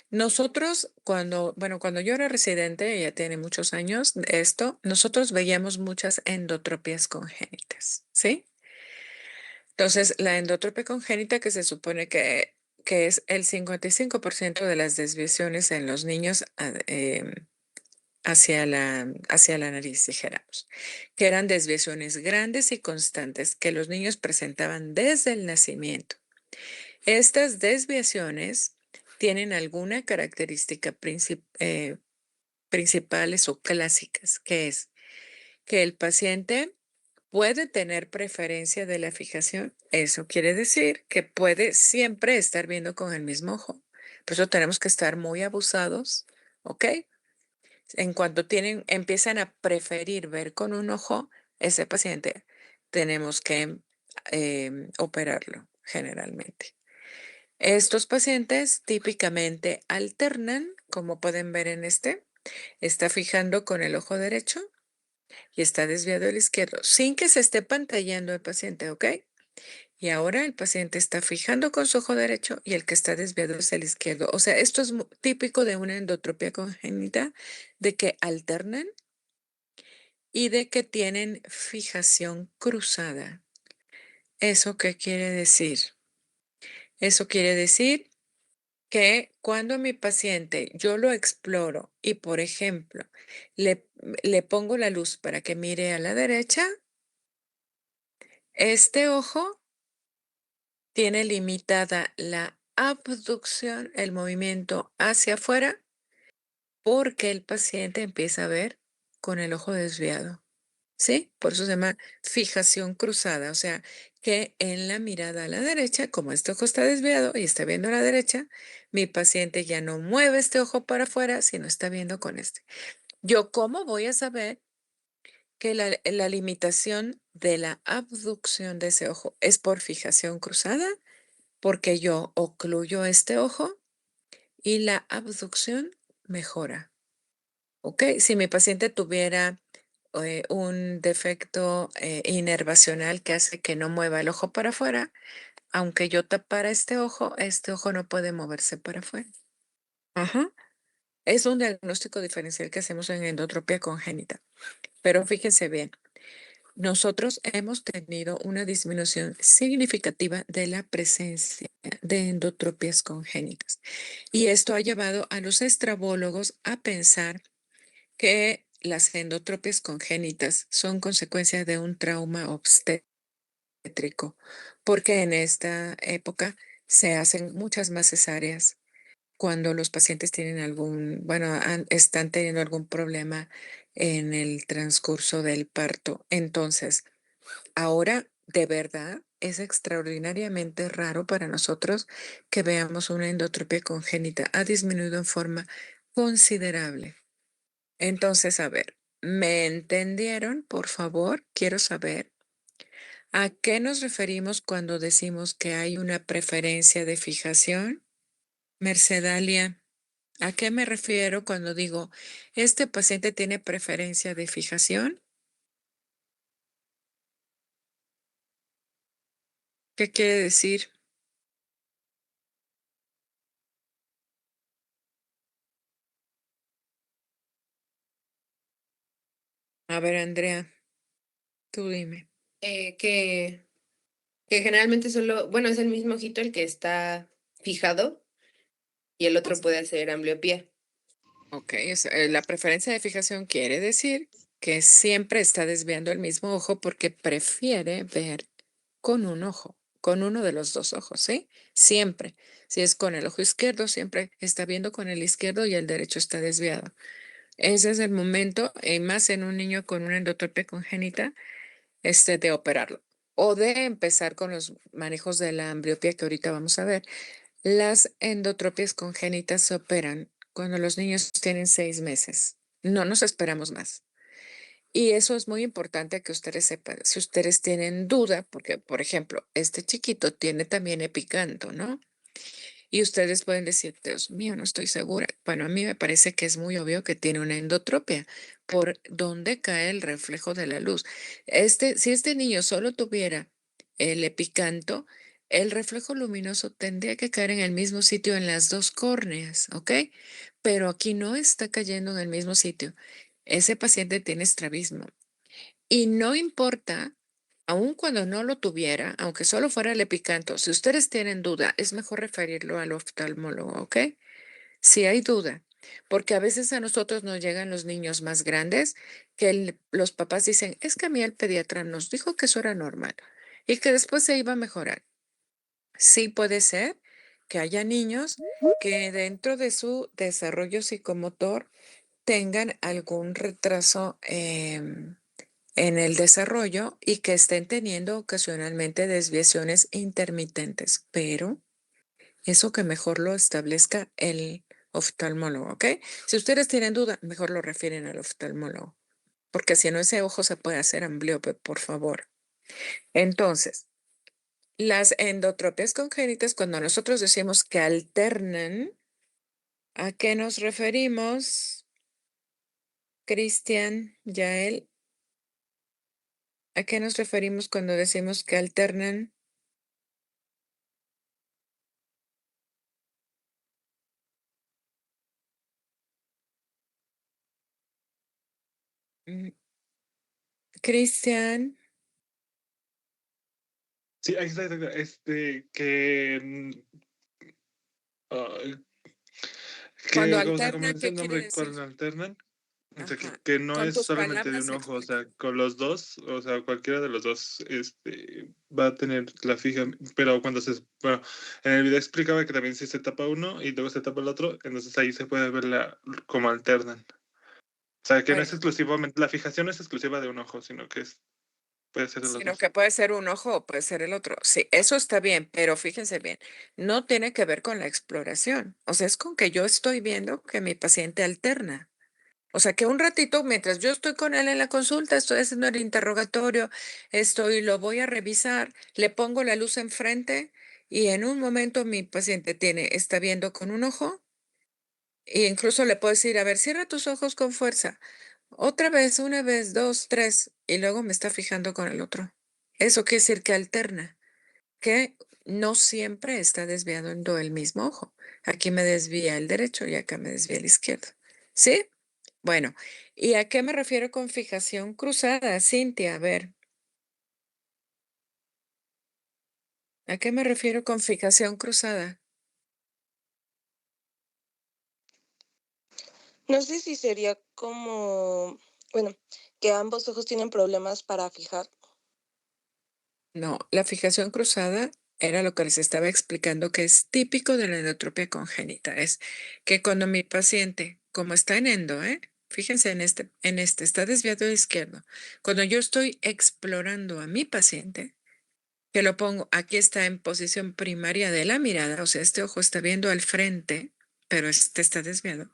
S1: Nosotros, cuando yo era residente, ya tiene muchos años esto, nosotros veíamos muchas endotropias congénitas, ¿sí? Entonces, la endotropia congénita, que se supone que es el 55% de las desviaciones en los niños hacia la nariz, dijéramos, que eran desviaciones grandes y constantes que los niños presentaban desde el nacimiento. Estas desviaciones tienen alguna característica principales o clásicas, que es que el paciente puede tener preferencia de la fijación. Eso quiere decir que puede siempre estar viendo con el mismo ojo. Por eso tenemos que estar muy abusados, ¿ok? En cuanto empiezan a preferir ver con un ojo, ese paciente tenemos que operarlo generalmente. Estos pacientes típicamente alternan, como pueden ver en está fijando con el ojo derecho y está desviado el izquierdo, sin que se esté pantallando el paciente, ¿ok? Y ahora el paciente está fijando con su ojo derecho y el que está desviado es el izquierdo. O sea, esto es típico de una endotropia congénita, de que alternan y de que tienen fijación cruzada. ¿Eso qué quiere decir? Eso quiere decir que cuando a mi paciente yo lo exploro y, por ejemplo, le pongo la luz para que mire a la derecha, este ojo tiene limitada la abducción, el movimiento hacia afuera, porque el paciente empieza a ver con el ojo desviado. ¿Sí? Por eso se llama fijación cruzada. O sea, que en la mirada a la derecha, como este ojo está desviado y está viendo a la derecha, mi paciente ya no mueve este ojo para afuera, sino está viendo con este. ¿Yo cómo voy a saber que la limitación de la abducción de ese ojo es por fijación cruzada? Porque yo ocluyo este ojo y la abducción mejora. ¿Ok? Si mi paciente tuviera un defecto inervacional que hace que no mueva el ojo para afuera, aunque yo tapara este ojo no puede moverse para afuera. Ajá. Es un diagnóstico diferencial que hacemos en endotropia congénita. Pero fíjense bien, nosotros hemos tenido una disminución significativa de la presencia de endotropias congénitas. Y esto ha llevado a los estrabólogos a pensar que las endotropias congénitas son consecuencia de un trauma obstétrico, porque en esta época se hacen muchas más cesáreas cuando los pacientes tienen están teniendo algún problema en el transcurso del parto. Entonces, ahora de verdad es extraordinariamente raro para nosotros que veamos una endotropia congénita. Ha disminuido en forma considerable. Entonces, a ver, ¿me entendieron? Por favor, quiero saber a qué nos referimos cuando decimos que hay una preferencia de fijación. Mercedalia, ¿a qué me refiero cuando digo este paciente tiene preferencia de fijación? ¿Qué quiere decir? A ver, Andrea, tú dime.
S2: Que generalmente solo, bueno, es el mismo ojito el que está fijado y el otro puede hacer ambliopía.
S1: Ok, la preferencia de fijación quiere decir que siempre está desviando el mismo ojo porque prefiere ver con un ojo, con uno de los dos ojos, ¿sí? Siempre. Si es con el ojo izquierdo, siempre está viendo con el izquierdo y el derecho está desviado. Ese es el momento, y más en un niño con una endotropia congénita, de operarlo o de empezar con los manejos de la ambliopía que ahorita vamos a ver. Las endotropias congénitas se operan cuando los niños tienen 6 meses. No nos esperamos más. Y eso es muy importante que ustedes sepan. Si ustedes tienen duda, porque, por ejemplo, este chiquito tiene también epicanto, ¿no? Y ustedes pueden decir, Dios mío, no estoy segura. Bueno, a mí me parece que es muy obvio que tiene una endotropia por donde cae el reflejo de la luz. Si este niño solo tuviera el epicanto, el reflejo luminoso tendría que caer en el mismo sitio en las dos córneas, ¿ok? Pero aquí no está cayendo en el mismo sitio. Ese paciente tiene estrabismo. Y no importa, aun cuando no lo tuviera, aunque solo fuera el epicanto, si ustedes tienen duda, es mejor referirlo al oftalmólogo, ¿ok? Si hay duda, porque a veces a nosotros nos llegan los niños más grandes que los papás dicen, es que a mí el pediatra nos dijo que eso era normal y que después se iba a mejorar. Sí puede ser que haya niños que dentro de su desarrollo psicomotor tengan algún retraso en el desarrollo y que estén teniendo ocasionalmente desviaciones intermitentes, pero eso que mejor lo establezca el oftalmólogo, ¿ok? Si ustedes tienen duda, mejor lo refieren al oftalmólogo, porque si no, ese ojo se puede hacer ambliope, por favor. Entonces, las endotropias congénitas, cuando nosotros decimos que alternan, ¿a qué nos referimos? Cristian, Yael, ¿a qué nos referimos cuando decimos que alternan? Mm, Cristian,
S6: Sí, ahí está, que, ay,
S1: cuando
S6: o sea, como
S1: alternan,
S6: dice
S1: ¿qué
S6: el
S1: quiere
S6: nombre,
S1: decir?
S6: cuando alternan, o sea,
S1: Ajá.
S6: que no
S1: Con
S6: es
S1: tus
S6: solamente de
S1: palabras
S6: un ojo, o sea,
S1: explica.
S6: con los dos, o sea, cualquiera de los dos, va a tener la fija, pero bueno, en el video explicaba que también si se tapa uno y luego se tapa el otro, entonces ahí se puede ver cómo alternan. O sea, que no
S1: Bueno,
S6: es exclusivamente, la fijación no es exclusiva de un ojo, sino que puede ser de los
S1: sino
S6: dos.
S1: que puede ser un ojo o puede ser el otro. Sí, eso está bien, pero fíjense bien, no tiene que ver con la exploración. O sea, es con que yo estoy viendo que mi paciente alterna. O sea, que un ratito, mientras yo estoy con él en la consulta, estoy haciendo el interrogatorio, lo voy a revisar, le pongo la luz enfrente y en un momento mi paciente está viendo con un ojo Y incluso le puedo decir, a ver, cierra tus ojos con fuerza. Otra vez, una vez, dos, tres, y luego me está fijando con el otro. Eso quiere decir que alterna, que no siempre está desviando el mismo ojo. Aquí me desvía el derecho y acá me desvía el izquierdo. ¿Sí? Bueno, ¿y a qué me refiero con fijación cruzada, Cintia? A ver. ¿A qué me refiero con fijación cruzada?
S7: No sé si sería como, bueno, que ambos ojos tienen problemas para fijar.
S1: No, la fijación cruzada era lo que les estaba explicando que es típico de la endotropia congénita. Es que cuando mi paciente, como está en endo, fíjense en este, está desviado de izquierdo. Cuando yo estoy explorando a mi paciente, que lo pongo, aquí está en posición primaria de la mirada, o sea, este ojo está viendo al frente, pero este está desviado.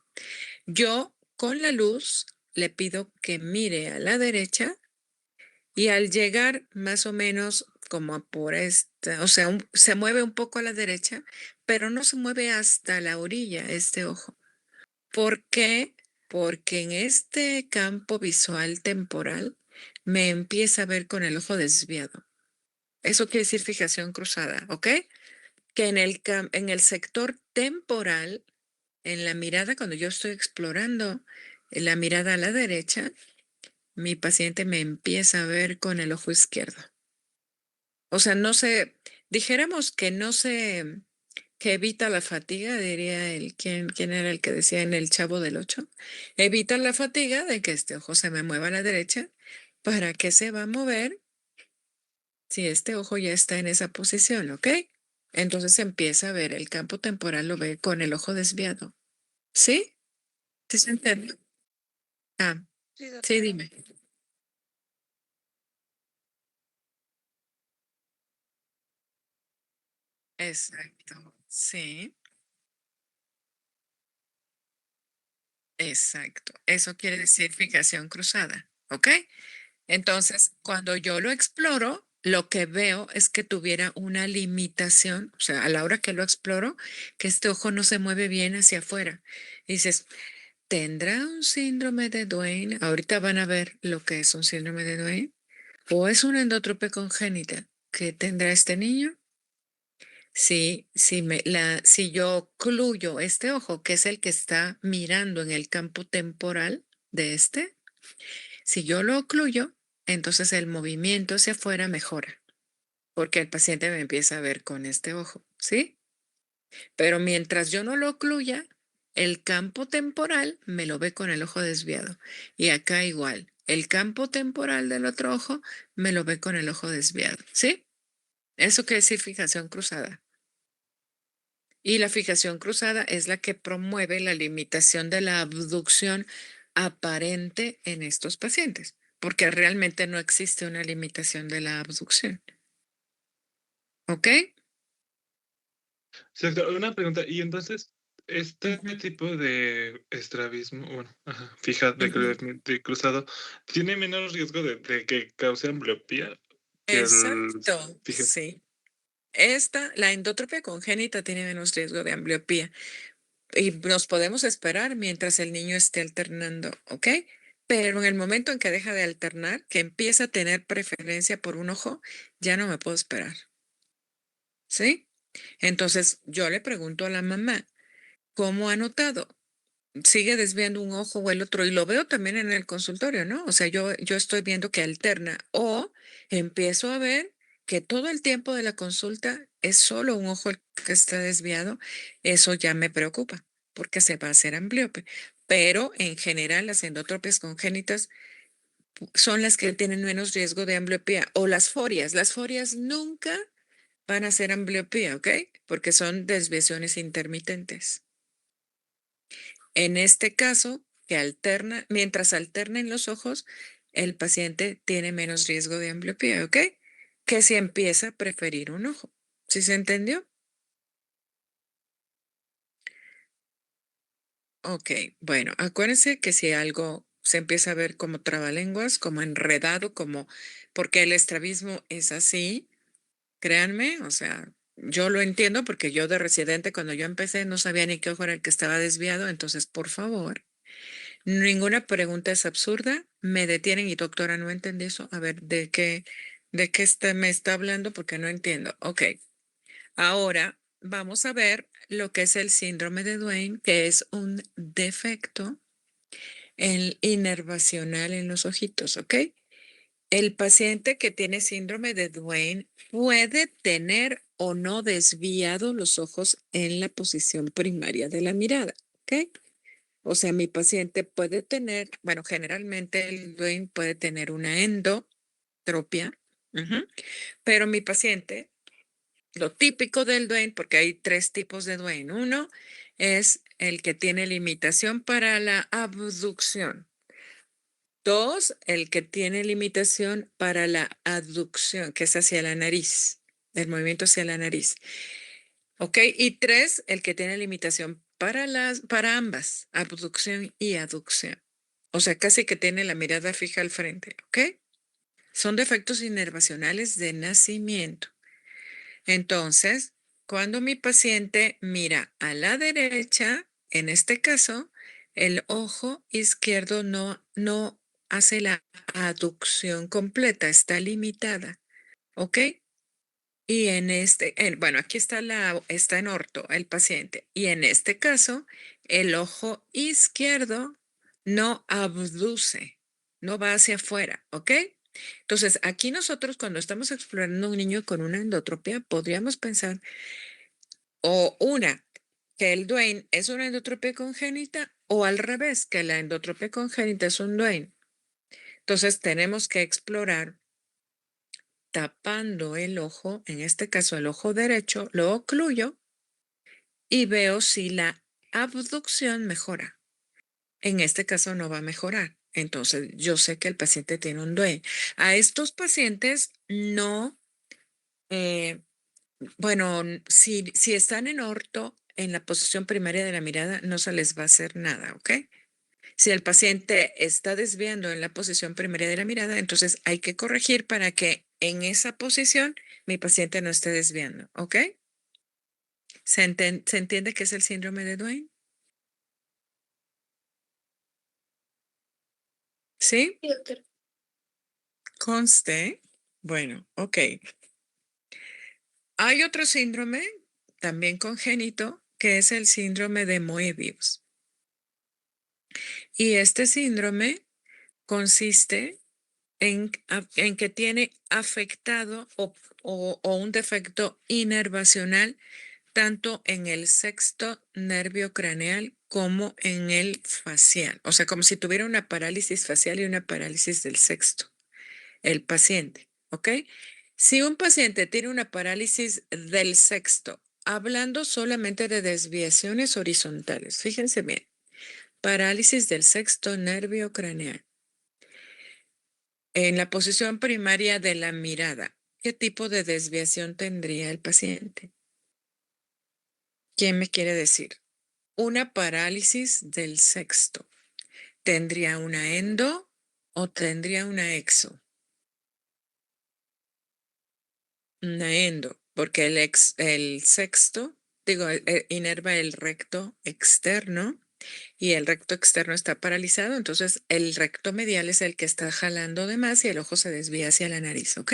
S1: Yo con la luz le pido que mire a la derecha y al llegar más o menos como por esta, o sea, se mueve un poco a la derecha, pero no se mueve hasta la orilla este ojo. ¿Por qué? Porque en este campo visual temporal me empieza a ver con el ojo desviado. Eso quiere decir fijación cruzada, ¿ok? Que en el sector temporal, en la mirada, cuando yo estoy explorando la mirada a la derecha, mi paciente me empieza a ver con el ojo izquierdo. O sea, no se, dijéramos que no se, que evita la fatiga, diría ¿quién era el que decía en El Chavo del Ocho? Evita la fatiga de que este ojo se me mueva a la derecha. ¿Para qué se va a mover si este ojo ya está en esa posición, ok? Entonces empieza a ver, el campo temporal lo ve con el ojo desviado. ¿Sí? ¿Sí se entiende? Ah,
S7: Sí,
S1: sí,
S7: doctora.
S1: dime. Exacto. Sí, exacto. Eso quiere decir fijación cruzada, ¿ok? Entonces, cuando yo lo exploro, lo que veo es que tuviera una limitación, o sea, a la hora que lo exploro, que este ojo no se mueve bien hacia afuera. Y dices, ¿tendrá un síndrome de Duane? Ahorita van a ver lo que es un síndrome de Duane. ¿O es una endotropia congénita que tendrá este niño? Sí, si yo ocluyo este ojo, que es el que está mirando en el campo temporal de este, si yo lo ocluyo, entonces el movimiento hacia afuera mejora, porque el paciente me empieza a ver con este ojo, ¿sí? Pero mientras yo no lo ocluya, el campo temporal me lo ve con el ojo desviado. Y acá igual, el campo temporal del otro ojo me lo ve con el ojo desviado, ¿sí? Eso quiere decir fijación cruzada. Y la fijación cruzada es la que promueve la limitación de la abducción aparente en estos pacientes, porque realmente no existe una limitación de la abducción. ¿Ok?
S6: Sí, doctor, una pregunta, y entonces, este
S1: Ujú.
S6: tipo de estrabismo, bueno, ajá, fija,
S1: Ujú.
S6: de cruzado, ¿tiene menos riesgo de que cause ambliopía que el
S1: Exacto,
S6: fija?
S1: sí. La endotropia congénita tiene menos riesgo de ambliopía y nos podemos esperar mientras el niño esté alternando, ¿ok? Pero en el momento en que deja de alternar, que empieza a tener preferencia por un ojo, ya no me puedo esperar, ¿sí? Entonces yo le pregunto a la mamá, ¿cómo ha notado? ¿Sigue desviando un ojo o el otro? Y lo veo también en el consultorio, ¿no? O sea, yo estoy viendo que alterna o empiezo a ver que todo el tiempo de la consulta es solo un ojo el que está desviado. Eso ya me preocupa porque se va a hacer ambliope. Pero en general las endotropias congénitas son las que tienen menos riesgo de ambliopía o las forias. Las forias nunca van a ser ambliopía, ¿ok? Porque son desviaciones intermitentes. En este caso, que alterna, mientras alternen los ojos, el paciente tiene menos riesgo de ambliopía, ¿ok? Que si empieza a preferir un ojo. ¿Sí se entendió? Ok, bueno, acuérdense que si algo se empieza a ver como trabalenguas, como enredado, porque el estrabismo es así, créanme, o sea, yo lo entiendo porque yo de residente cuando yo empecé no sabía ni qué ojo era el que estaba desviado, entonces por favor, ninguna pregunta es absurda, me detienen y doctora, no entendí eso, a ver, ¿de qué me está hablando? Porque no entiendo. Ok, ahora vamos a ver lo que es el síndrome de Duane, que es un defecto inervacional en los ojitos, ¿ok? El paciente que tiene síndrome de Duane puede tener o no desviado los ojos en la posición primaria de la mirada, ¿ok? O sea, mi paciente puede tener, bueno, generalmente el Duane puede tener una endotropia, ujú, pero mi paciente, lo típico del Duane, porque hay 3 tipos de Duane. Uno es el que tiene limitación para la abducción. 2, el que tiene limitación para la aducción, que es hacia la nariz, el movimiento hacia la nariz. ¿Ok? Y 3, el que tiene limitación para ambas, abducción y aducción. O sea, casi que tiene la mirada fija al frente. ¿Ok? Son defectos inervacionales de nacimiento. Entonces, cuando mi paciente mira a la derecha, en este caso, el ojo izquierdo no hace la aducción completa, está limitada, ¿ok? Y bueno, aquí está en orto el paciente. Y en este caso, el ojo izquierdo no abduce, no va hacia afuera, ¿ok? Entonces, aquí nosotros cuando estamos explorando un niño con una endotropia, podríamos pensar, que el Duane es una endotropia congénita, o al revés, que la endotropia congénita es un Duane. Entonces, tenemos que explorar tapando el ojo, en este caso el ojo derecho, lo ocluyo y veo si la abducción mejora. En este caso no va a mejorar. Entonces, yo sé que el paciente tiene un Duane. A estos pacientes no, bueno, si están en orto, en la posición primaria de la mirada, no se les va a hacer nada, ¿ok? Si el paciente está desviando en la posición primaria de la mirada, entonces hay que corregir para que en esa posición mi paciente no esté desviando, ¿ok? ¿Se entiende qué es el síndrome de Duane? ¿Sí?
S7: Sí, doctora.
S1: Conste. Bueno, ok. Hay otro síndrome, también congénito, que es el síndrome de Moebius. Y este síndrome consiste en que tiene afectado o un defecto inervacional tanto en el sexto nervio craneal como en el facial. O sea, como si tuviera una parálisis facial y una parálisis del sexto, el paciente, ¿ok? Si un paciente tiene una parálisis del sexto, hablando solamente de desviaciones horizontales, fíjense bien, parálisis del sexto nervio craneal. En la posición primaria de la mirada, ¿qué tipo de desviación tendría el paciente? ¿Quién me quiere decir? Una parálisis del sexto. ¿Tendría una endo o tendría una exo? Una endo, porque el sexto, digo, inerva el recto externo y el recto externo está paralizado, entonces el recto medial es el que está jalando de más y el ojo se desvía hacia la nariz, ¿ok?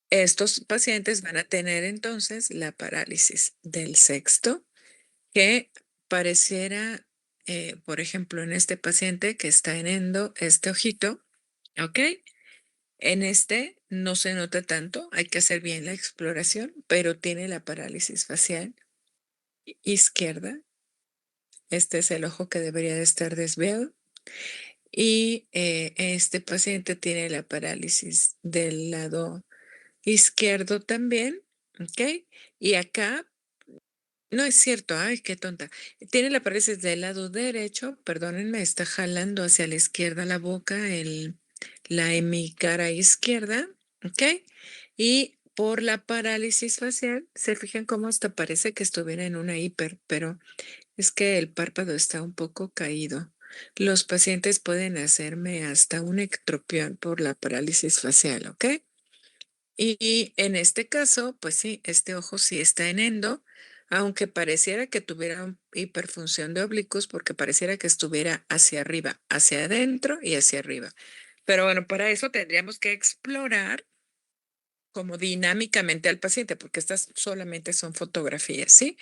S1: Estos pacientes van a tener entonces la parálisis del sexto, que pareciera, por ejemplo, en este paciente que está en endo, este ojito, ¿ok? En este no se nota tanto, hay que hacer bien la exploración, pero tiene la parálisis facial izquierda. Este es el ojo que debería de estar desviado. Y este paciente tiene la parálisis del lado izquierdo también, ¿ok? Y acá, no es cierto, ay, qué tonta. Tiene la parálisis del lado derecho, perdónenme, está jalando hacia la izquierda la boca, la hemicara izquierda, ¿ok? Y por la parálisis facial, se fijan cómo hasta parece que estuviera en una hiper, pero es que el párpado está un poco caído. Los pacientes pueden hacerme hasta un ectropión por la parálisis facial, ¿ok? Y en este caso, pues sí, este ojo sí está en endo, aunque pareciera que tuviera hiperfunción de oblicuos, porque pareciera que estuviera hacia arriba, hacia adentro y hacia arriba. Pero bueno, para eso tendríamos que explorar como dinámicamente al paciente, porque estas solamente son fotografías, ¿sí?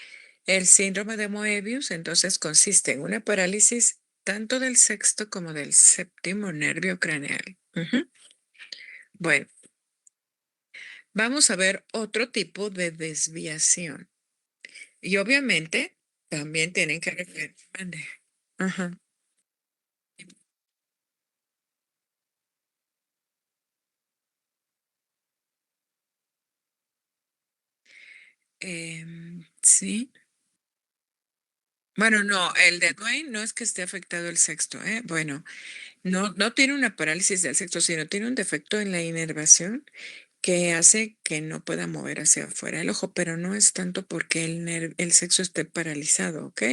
S1: El síndrome de Moebius entonces consiste en una parálisis tanto del sexto como del séptimo nervio craneal. Bueno, vamos a ver otro tipo de desviación. Y obviamente también tienen que referir. Ajá. Sí. Bueno, no, el de Dwayne no es que esté afectado el sexto, ¿eh? Bueno, no tiene una parálisis del sexto, sino tiene un defecto en la inervación que hace que no pueda mover hacia afuera el ojo, pero no es tanto porque el sexo esté paralizado, ¿ok?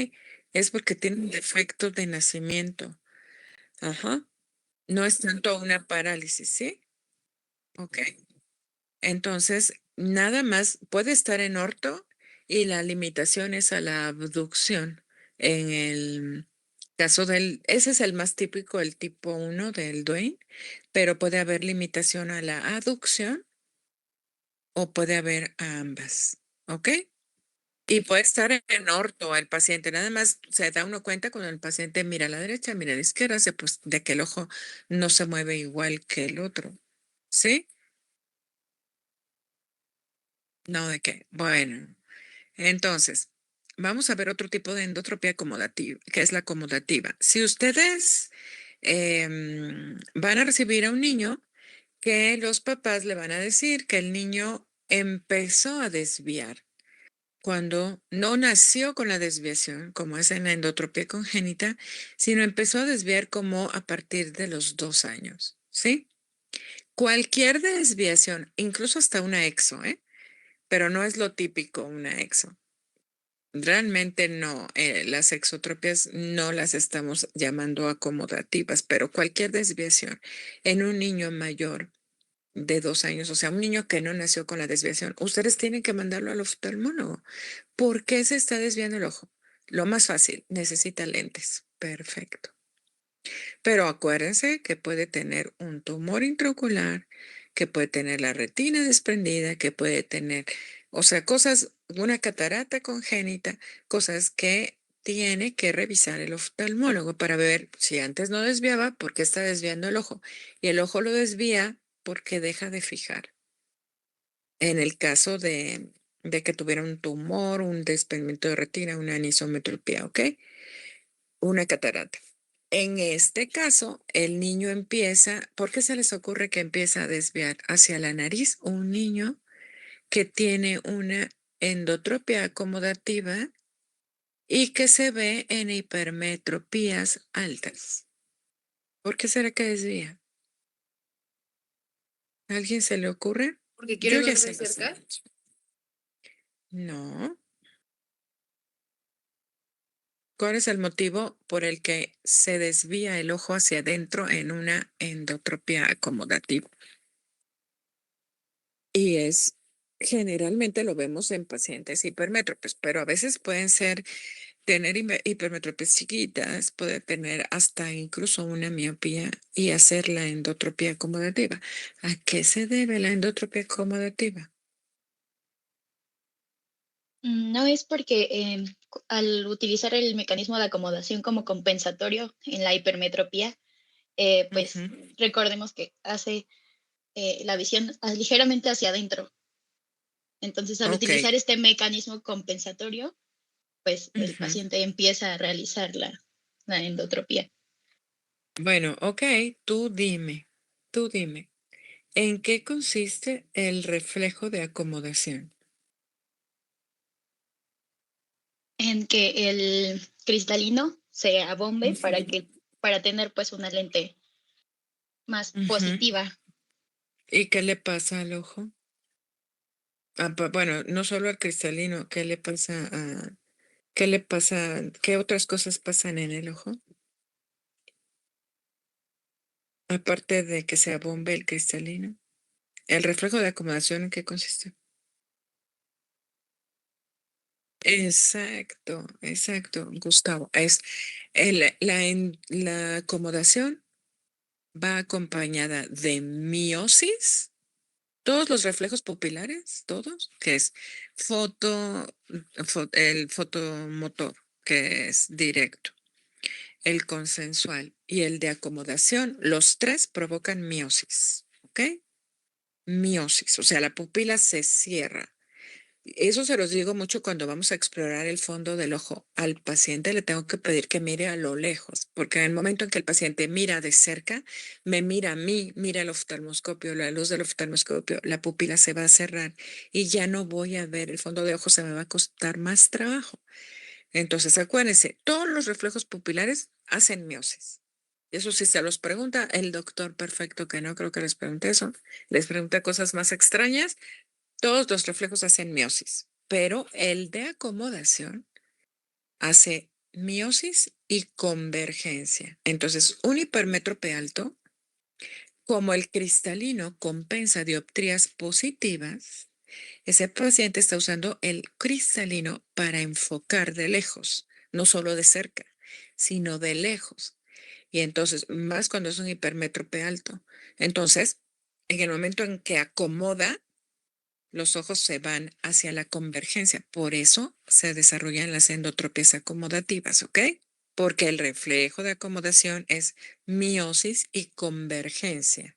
S1: Es porque tiene un defecto de nacimiento. Ajá. No es tanto una parálisis, ¿sí? Ok. Entonces, nada más puede estar en orto y la limitación es a la abducción. En el caso ese es el más típico, el tipo 1 del Duane, pero puede haber limitación a la aducción o puede haber a ambas, ¿ok? Y puede estar en orto el paciente, nada más se da uno cuenta cuando el paciente mira a la derecha, mira a la izquierda, pues de que el ojo no se mueve igual que el otro, ¿sí? No, de qué. Bueno. Entonces, vamos a ver otro tipo de endotropía acomodativa, que es la acomodativa. Si ustedes van a recibir a un niño, que los papás le van a decir que el niño empezó a desviar cuando no nació con la desviación, como es en la endotropía congénita, sino empezó a desviar como a partir de los 2 años, ¿sí? Cualquier desviación, incluso hasta una exo, ¿eh? Pero no es lo típico una exo. Realmente no, las exotropias no las estamos llamando acomodativas, pero cualquier desviación en un niño mayor de 2 años, o sea, un niño que no nació con la desviación, ustedes tienen que mandarlo al oftalmólogo. ¿Por qué se está desviando el ojo? Lo más fácil, necesita lentes. Perfecto. Pero acuérdense que puede tener un tumor intraocular, que puede tener la retina desprendida, que puede tener, o sea, cosas, una catarata congénita, cosas que tiene que revisar el oftalmólogo para ver si antes no desviaba, por qué está desviando el ojo. Y el ojo lo desvía porque deja de fijar. En el caso de que tuviera un tumor, un desprendimiento de retina, una anisometropía, ¿ok? Una catarata. En este caso, el niño empieza, ¿por qué se les ocurre que empieza a desviar hacia la nariz? Un niño que tiene una endotropia acomodativa y que se ve en hipermetropías altas. ¿Por qué será que desvía? ¿A alguien se le ocurre?
S2: Porque
S1: Yo
S2: quiere
S1: ya
S2: ver
S1: sé
S2: de
S1: las
S2: cerca.
S1: soluciones. No. ¿Cuál es el motivo por el que se desvía el ojo hacia adentro en una endotropia acomodativa? Y generalmente lo vemos en pacientes hipermétropes, pero a veces pueden tener hipermetropías chiquitas, puede tener hasta incluso una miopía y hacer la endotropía acomodativa. ¿A qué se debe la endotropia acomodativa?
S8: No es porque al utilizar el mecanismo de acomodación como compensatorio en la hipermetropía, pues
S1: Ujú.
S8: recordemos que hace la visión ligeramente hacia adentro. Entonces, al
S1: Ok.
S8: utilizar este mecanismo compensatorio, pues el
S1: Ujú.
S8: paciente empieza a realizar la endotropía.
S1: Bueno, ok, tú dime, ¿en qué consiste el reflejo de acomodación?
S8: En que el cristalino se abombe
S1: Ujú.
S8: para tener pues una lente más
S1: Ujú.
S8: positiva.
S1: ¿Y qué le pasa al ojo? Bueno, no solo al cristalino, qué otras cosas pasan en el ojo? Aparte de que se abombe el cristalino. ¿El reflejo de acomodación en qué consiste? Exacto, exacto, Gustavo. La acomodación va acompañada de miosis, todos los reflejos pupilares, todos, que es el fotomotor, que es directo, el consensual y el de acomodación, los tres provocan miosis, ¿ok? Miosis, o sea, la pupila se cierra. Eso se los digo mucho cuando vamos a explorar el fondo del ojo. Al paciente le tengo que pedir que mire a lo lejos, porque en el momento en que el paciente mira de cerca, me mira a mí, mira el oftalmoscopio, la luz del oftalmoscopio, la pupila se va a cerrar y ya no voy a ver el fondo de ojo, se me va a costar más trabajo. Entonces, acuérdense, todos los reflejos pupilares hacen miosis. Eso sí se los pregunta el doctor perfecto, que no creo que les pregunte eso. Les pregunta cosas más extrañas. Todos los reflejos hacen miosis, pero el de acomodación hace miosis y convergencia. Entonces, un hipermétrope alto, como el cristalino compensa dioptrías positivas, ese paciente está usando el cristalino para enfocar de lejos, no solo de cerca, sino de lejos. Y entonces, más cuando es un hipermétrope alto. Entonces, en el momento en que acomoda, los ojos se van hacia la convergencia. Por eso se desarrollan las endotropias acomodativas, ¿ok? Porque el reflejo de acomodación es miosis y convergencia.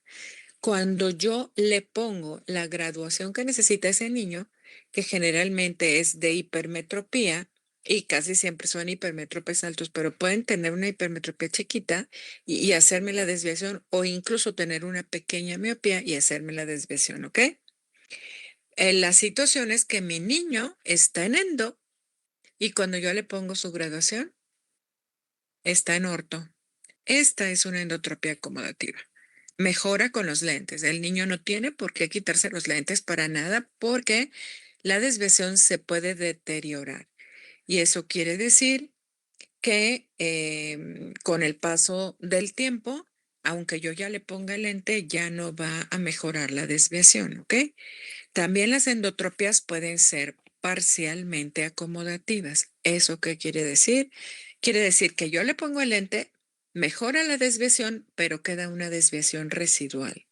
S1: Cuando yo le pongo la graduación que necesita ese niño, que generalmente es de hipermetropía, y casi siempre son hipermetropes altos, pero pueden tener una hipermetropía chiquita y hacerme la desviación, o incluso tener una pequeña miopía y hacerme la desviación, ¿ok? La situación es que mi niño está en endo y cuando yo le pongo su graduación, está en orto. Esta es una endotropía acomodativa. Mejora con los lentes. El niño no tiene por qué quitarse los lentes para nada porque la desviación se puede deteriorar. Y eso quiere decir que con el paso del tiempo, aunque yo ya le ponga el lente, ya no va a mejorar la desviación, ¿ok? También las endotropias pueden ser parcialmente acomodativas. ¿Eso qué quiere decir? Quiere decir que yo le pongo el lente, mejora la desviación, pero queda una desviación residual.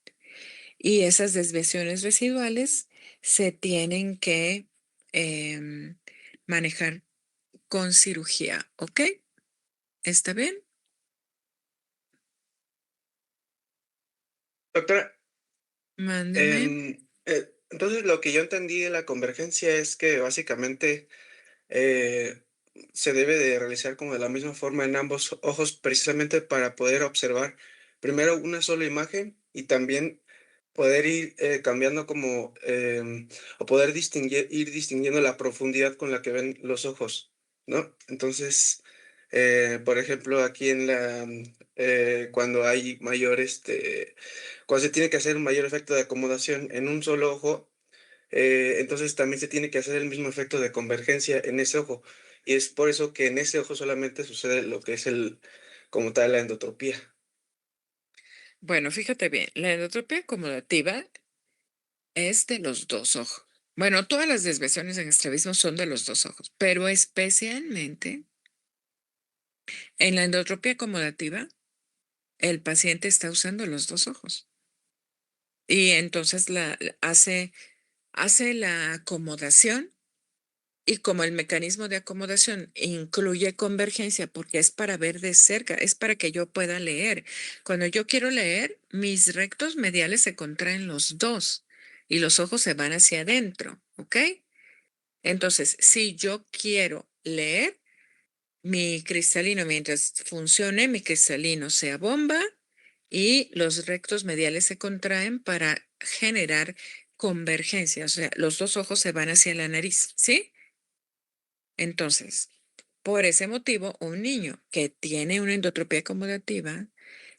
S1: Y esas desviaciones residuales se tienen que manejar con cirugía, ¿ok? ¿Está bien?
S9: Doctora,
S1: Mándeme.
S9: entonces lo que yo entendí de la convergencia es que básicamente eh, se debe de realizar como de la misma forma en ambos ojos, precisamente para poder observar primero una sola imagen y también poder ir cambiando como, o poder ir distinguiendo la profundidad con la que ven los ojos, ¿no? Entonces, por ejemplo, aquí cuando hay mayor, cuando se tiene que hacer un mayor efecto de acomodación en un solo ojo, entonces también se tiene que hacer el mismo efecto de convergencia en ese ojo. Y es por eso que en ese ojo solamente sucede lo que es como tal, la endotropía.
S1: Bueno, fíjate bien, la endotropía acomodativa es de los dos ojos. Bueno, todas las desviaciones en estrabismo son de los dos ojos, pero especialmente en la endotropía acomodativa, el paciente está usando los dos ojos. Y entonces hace la acomodación y como el mecanismo de acomodación incluye convergencia porque es para ver de cerca, es para que yo pueda leer. Cuando yo quiero leer, mis rectos mediales se contraen los dos y los ojos se van hacia adentro, ¿ok? Entonces, si yo quiero leer, mi cristalino, mientras funcione, mi cristalino se abomba y los rectos mediales se contraen para generar convergencia. O sea, los dos ojos se van hacia la nariz, ¿sí? Entonces, por ese motivo, un niño que tiene una endotropía acomodativa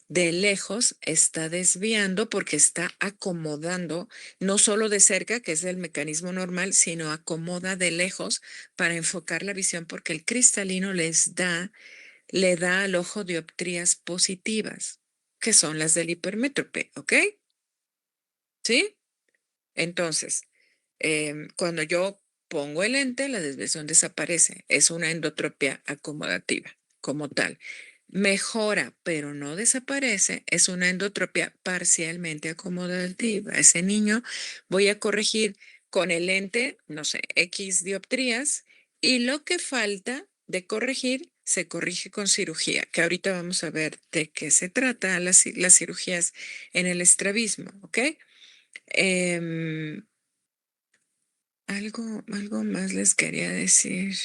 S1: de lejos está desviando porque está acomodando, no solo de cerca, que es el mecanismo normal, sino acomoda de lejos para enfocar la visión porque el cristalino le da al ojo dioptrías positivas, que son las del hipermétrope, ¿ok? ¿Sí? Entonces, cuando yo pongo el lente, la desviación desaparece. Es una endotropia acomodativa como tal. Mejora, pero no desaparece, es una endotropia parcialmente acomodativa. Ese niño voy a corregir con el lente, no sé, X dioptrías, y lo que falta de corregir se corrige con cirugía, que ahorita vamos a ver de qué se trata las cirugías en el estrabismo, ¿ok? Em, algo más les quería decir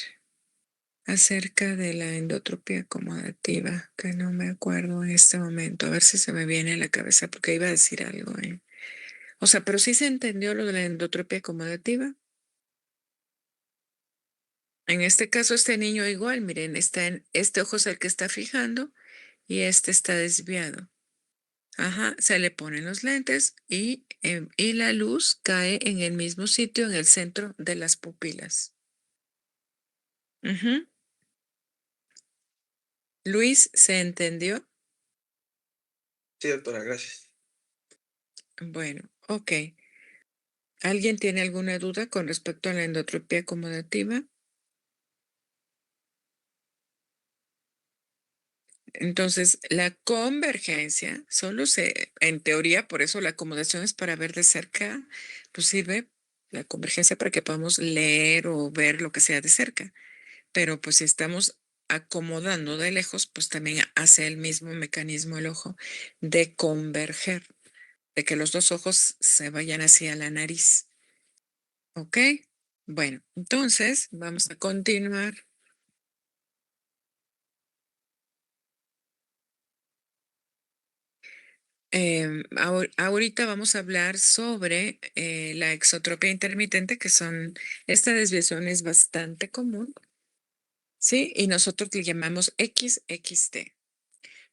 S1: acerca de la endotropia acomodativa, que no me acuerdo en este momento. A ver si se me viene a la cabeza, porque iba a decir algo, ¿eh? O sea, pero sí se entendió lo de la endotropia acomodativa. En este caso, este niño igual, miren, este ojo es el que está fijando y este está desviado. Ajá, se le ponen los lentes y la luz cae en el mismo sitio, en el centro de las pupilas. Ujú. Luis, ¿se entendió?
S9: Sí, doctora, gracias.
S1: Bueno, ok. ¿Alguien tiene alguna duda con respecto a la endotropia acomodativa? Entonces, la convergencia en teoría, por eso la acomodación es para ver de cerca, pues sirve la convergencia para que podamos leer o ver lo que sea de cerca. Pero pues si estamos acomodando de lejos, pues también hace el mismo mecanismo el ojo de converger, de que los dos ojos se vayan hacia la nariz. ¿Ok? Bueno, entonces vamos a continuar. Ahorita vamos a hablar sobre la exotropia intermitente, que esta desviación es bastante común, ¿sí? Y nosotros le llamamos XXT.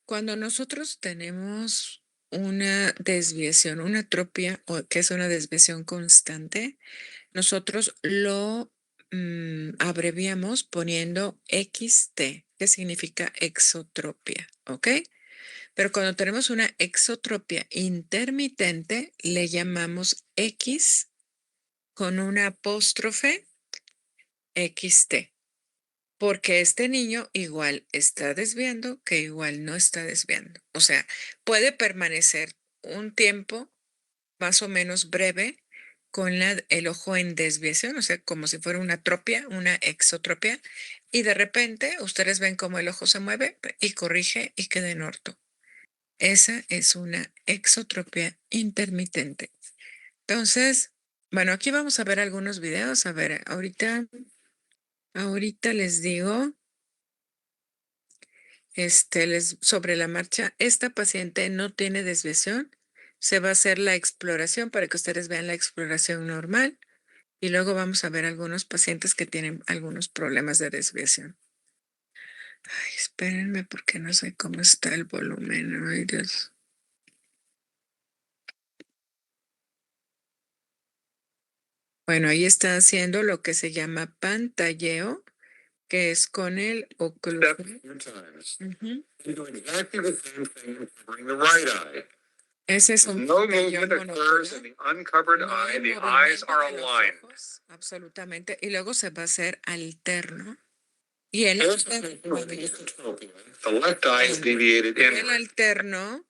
S1: Cuando nosotros tenemos una desviación, una atropia, que es una desviación constante, nosotros lo abreviamos poniendo XT, que significa exotropia, ¿ok? Pero cuando tenemos una exotropia intermitente, le llamamos X con una apóstrofe XT, porque este niño igual está desviando que igual no está desviando. O sea, puede permanecer un tiempo más o menos breve con el ojo en desviación, o sea, como si fuera una atropia, una exotropia, y de repente ustedes ven cómo el ojo se mueve y corrige y queda en orto. Esa es una exotropia intermitente. Entonces, bueno, aquí vamos a ver algunos videos. A ver, ahorita les digo, sobre la marcha, esta paciente no tiene desviación. Se va a hacer la exploración para que ustedes vean la exploración normal. Y luego vamos a ver algunos pacientes que tienen algunos problemas de desviación. Ay, espérenme porque no sé cómo está el volumen. Ay, Dios. Bueno, ahí está haciendo lo que se llama pantalleo, que es con el oclusal. Ujú. Ese es un pantalleo monocular. No hay movimiento de los ojos, absolutamente. Y luego se va a hacer alterno. Y el alterno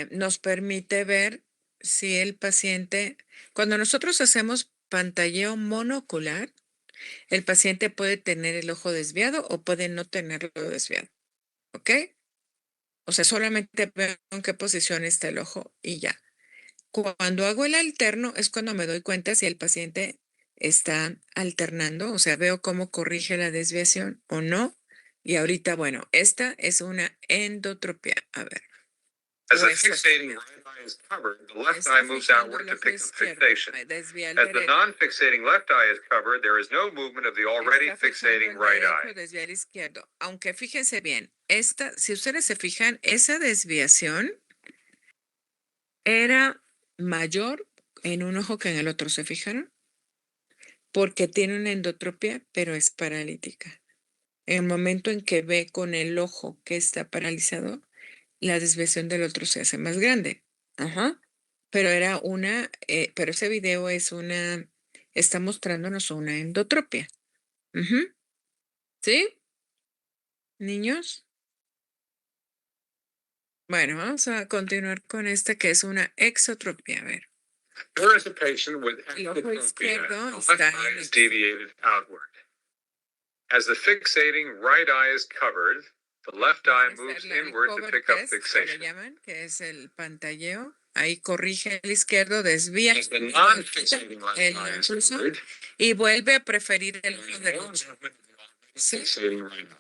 S1: nos permite ver si el paciente, cuando nosotros hacemos pantalleo monocular, el paciente puede tener el ojo desviado o puede no tenerlo desviado. ¿Ok? O sea, solamente veo en qué posición está el ojo y ya. Cuando hago el alterno es cuando me doy cuenta si el paciente está alternando, o sea, veo cómo corrige la desviación o no. Y ahorita, bueno, esta es una endotropia. A ver.
S10: As the fixating right eye is covered, the left eye moves outward to pick up fixation. As the non-fixating left eye is covered, there is no movement of the already fixating right eye.
S1: Desviar izquierdo. Aunque fíjense bien, si ustedes se fijan, esa desviación era mayor en un ojo que en el otro, ¿se fijaron? Porque tiene una endotropia, pero es paralítica. En el momento en que ve con el ojo que está paralizado, la desviación del otro se hace más grande. Ajá. pero era pero ese video está mostrándonos una endotropia. Ujú. ¿Sí? ¿Niños? Bueno, vamos a continuar con esta que es una exotropia. A ver.
S10: There is a patient with
S1: El ojo
S10: exotropia.
S1: izquierdo
S10: The
S1: está
S10: left eye
S1: en
S10: is deviated outward. As the fixating right eye is covered, the left eye moves inward to
S1: cover
S10: pick up
S1: test, que le
S10: fixation.
S1: llaman, que es el pantalleo. Ahí corrige el izquierdo, desvía
S10: As the
S1: el
S10: non-fixating left eye is
S1: impulso
S10: covered,
S1: y vuelve a preferir el
S10: there
S1: ojo
S10: is no
S1: derecho.
S10: movement of the already
S1: Sí.
S10: fixating right eye.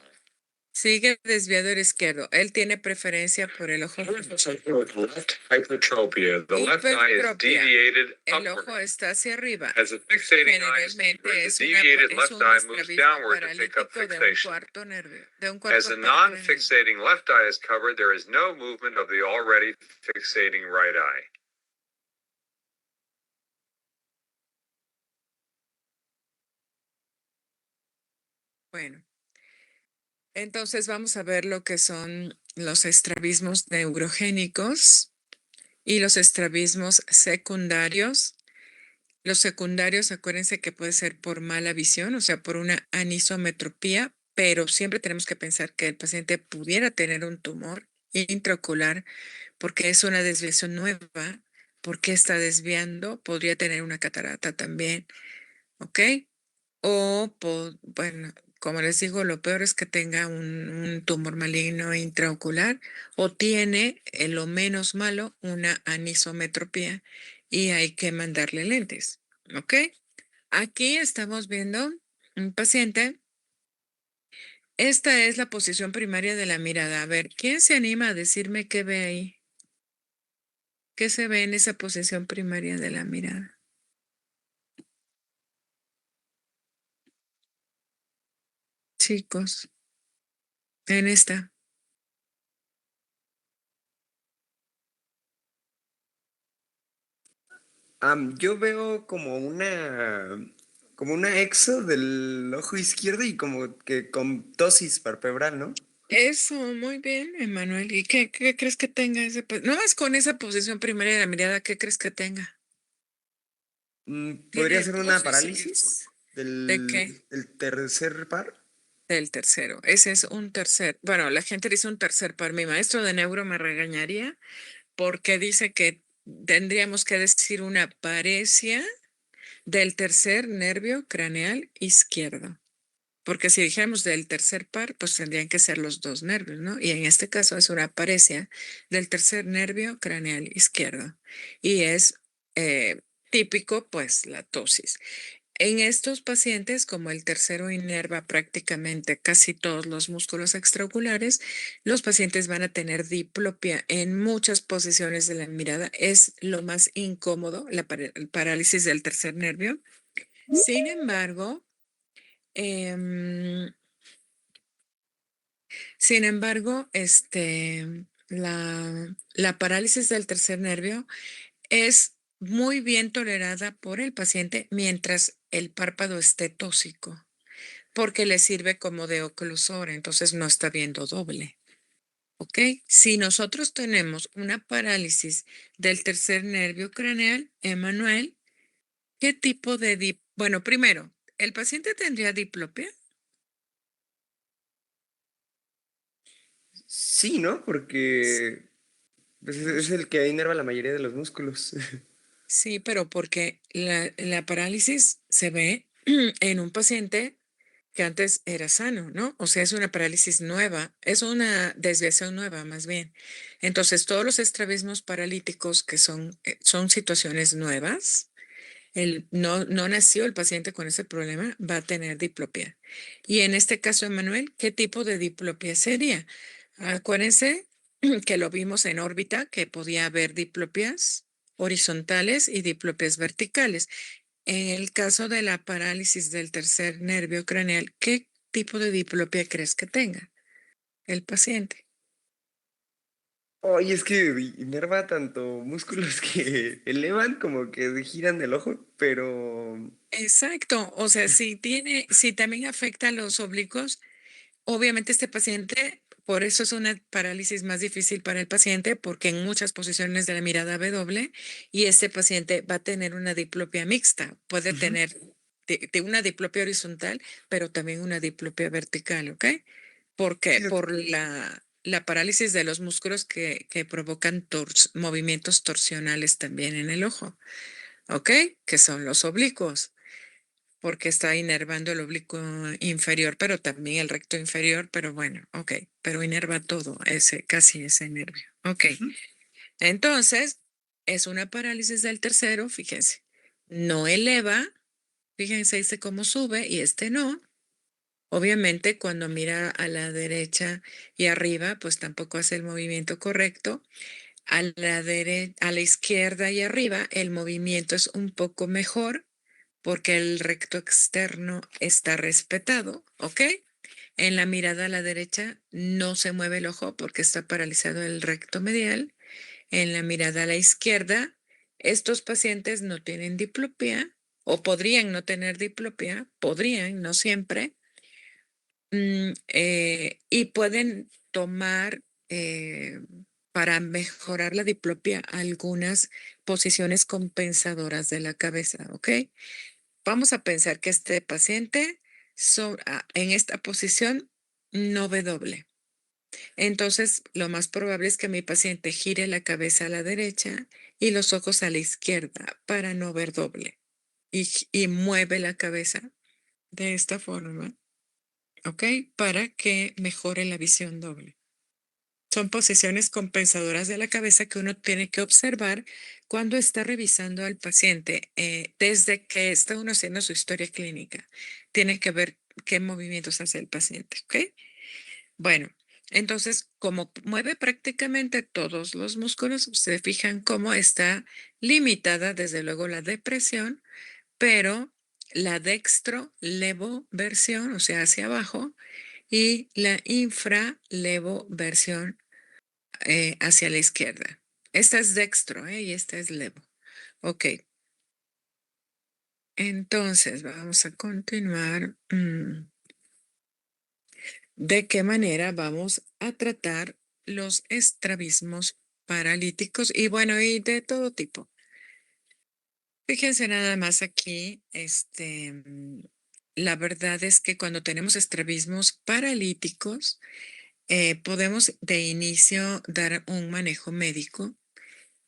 S1: Sigue desviado el izquierdo. Él tiene preferencia por el ojo
S10: Here is the
S1: derecho.
S10: patient with left hypertropia. The left eye is
S1: Hipertropia.
S10: deviated
S1: El
S10: upward.
S1: ojo está hacia arriba.
S10: As the fixating eye is
S1: Generalmente
S10: covered,
S1: es
S10: the deviated left
S1: un
S10: eye moves
S1: estrabismo
S10: downward to pick up
S1: paralítico de un
S10: fixation.
S1: cuarto nervio, de un cuarto
S10: As the
S1: paralelo.
S10: non-fixating left eye is covered, there is no movement of the already fixating right eye.
S1: Bueno, entonces vamos a ver lo que son los estrabismos neurogénicos y los estrabismos secundarios. Los secundarios, acuérdense que puede ser por mala visión, o sea, por una anisometropía, pero siempre tenemos que pensar que el paciente pudiera tener un tumor intraocular porque es una desviación nueva. ¿Por qué está desviando? Podría tener una catarata también, ¿ok? Bueno, como les digo, lo peor es que tenga un tumor maligno intraocular o tiene, en lo menos malo, una anisometropía y hay que mandarle lentes, ¿ok? Aquí estamos viendo un paciente. Esta es la posición primaria de la mirada. A ver, ¿quién se anima a decirme qué ve ahí? ¿Qué se ve en esa posición primaria de la mirada? Chicos, en esta.
S11: Yo veo como una exo del ojo izquierdo y como que con ptosis palpebral, ¿no?
S1: Eso, muy bien, Emanuel. ¿Y qué crees que tenga ese? No más con esa posición primaria de la mirada, ¿qué crees que tenga?
S11: ¿Podría
S1: Tiene
S11: ser una
S1: ptosis.
S11: parálisis
S1: ¿De qué?
S11: del tercer par?
S1: Del tercero. Ese es un tercer. Bueno, la gente dice un tercer par. Mi maestro de neuro me regañaría porque dice que tendríamos que decir una paresia del tercer nervio craneal izquierdo. Porque si dijéramos del tercer par, pues tendrían que ser los dos nervios, ¿no? Y en este caso es una paresia del tercer nervio craneal izquierdo. Y es típico, pues, la ptosis. En estos pacientes, como el tercero inerva prácticamente casi todos los músculos extraoculares, los pacientes van a tener diplopia en muchas posiciones de la mirada. Es lo más incómodo, el parálisis del tercer nervio. Sin embargo, la parálisis del tercer nervio es muy bien tolerada por el paciente mientras el párpado esté tóxico, porque le sirve como de oclusor, entonces no está viendo doble. ¿Ok? Si nosotros tenemos una parálisis del tercer nervio craneal, Emanuel, ¿qué tipo de bueno, primero, ¿el paciente tendría diplopia?
S11: Sí, ¿no? Porque pues, es el que inerva la mayoría de los músculos.
S1: Sí, pero porque la parálisis se ve en un paciente que antes era sano, ¿no? O sea, es una parálisis nueva, es una desviación nueva más bien. Entonces, todos los estrabismos paralíticos que son situaciones nuevas, no nació el paciente con ese problema, va a tener diplopia. Y en este caso, Emanuel, ¿qué tipo de diplopia sería? Acuérdense que lo vimos en órbita, que podía haber diplopias horizontales y diplopias verticales. En el caso de la parálisis del tercer nervio craneal, ¿qué tipo de diplopia crees que tenga el paciente?
S11: Oye, es que inerva tanto músculos que elevan como que giran el ojo, pero
S1: Exacto, o sea, si también afecta a los oblicuos, obviamente este paciente por eso es una parálisis más difícil para el paciente, porque en muchas posiciones de la mirada ve doble y este paciente va a tener una diplopia mixta. Puede tener una diplopia horizontal, pero también una diplopia vertical, ¿ok? Porque
S11: Sí,
S1: por la parálisis de los músculos que provocan movimientos torsionales también en el ojo, ¿ok? Que son los oblicuos, porque está inervando el oblicuo inferior, pero también el recto inferior, pero bueno, ok, pero inerva todo, casi ese nervio, ok. Entonces, es una parálisis del tercero, fíjense, no eleva, fíjense este cómo sube y este no. Obviamente, cuando mira a la derecha y arriba, pues tampoco hace el movimiento correcto. A la izquierda y arriba, el movimiento es un poco mejor porque el recto externo está respetado, ¿ok? En la mirada a la derecha no se mueve el ojo porque está paralizado el recto medial. En la mirada a la izquierda, estos pacientes no tienen diplopia o podrían no tener diplopia, podrían, no siempre, y pueden tomar para mejorar la diplopia algunas posiciones compensadoras de la cabeza, ¿ok? Vamos a pensar que este paciente en esta posición no ve doble. Entonces, lo más probable es que mi paciente gire la cabeza a la derecha y los ojos a la izquierda para no ver doble. Y mueve la cabeza de esta forma, ¿ok? Para que mejore la visión doble. Son posiciones compensadoras de la cabeza que uno tiene que observar cuando está revisando al paciente desde que está uno haciendo su historia clínica. Tiene que ver qué movimientos hace el paciente, ¿ok? Bueno, entonces, como mueve prácticamente todos los músculos, se fijan cómo está limitada, desde luego, la depresión, pero la dextrolevoversión, o sea, hacia abajo, y la infralevoversión hacia la izquierda. Esta es dextro, y esta es levo. Ok. Entonces, vamos a continuar. ¿De qué manera vamos a tratar los estrabismos paralíticos? Y bueno, y de todo tipo. Fíjense nada más aquí, la verdad es que cuando tenemos estrabismos paralíticos, podemos de inicio dar un manejo médico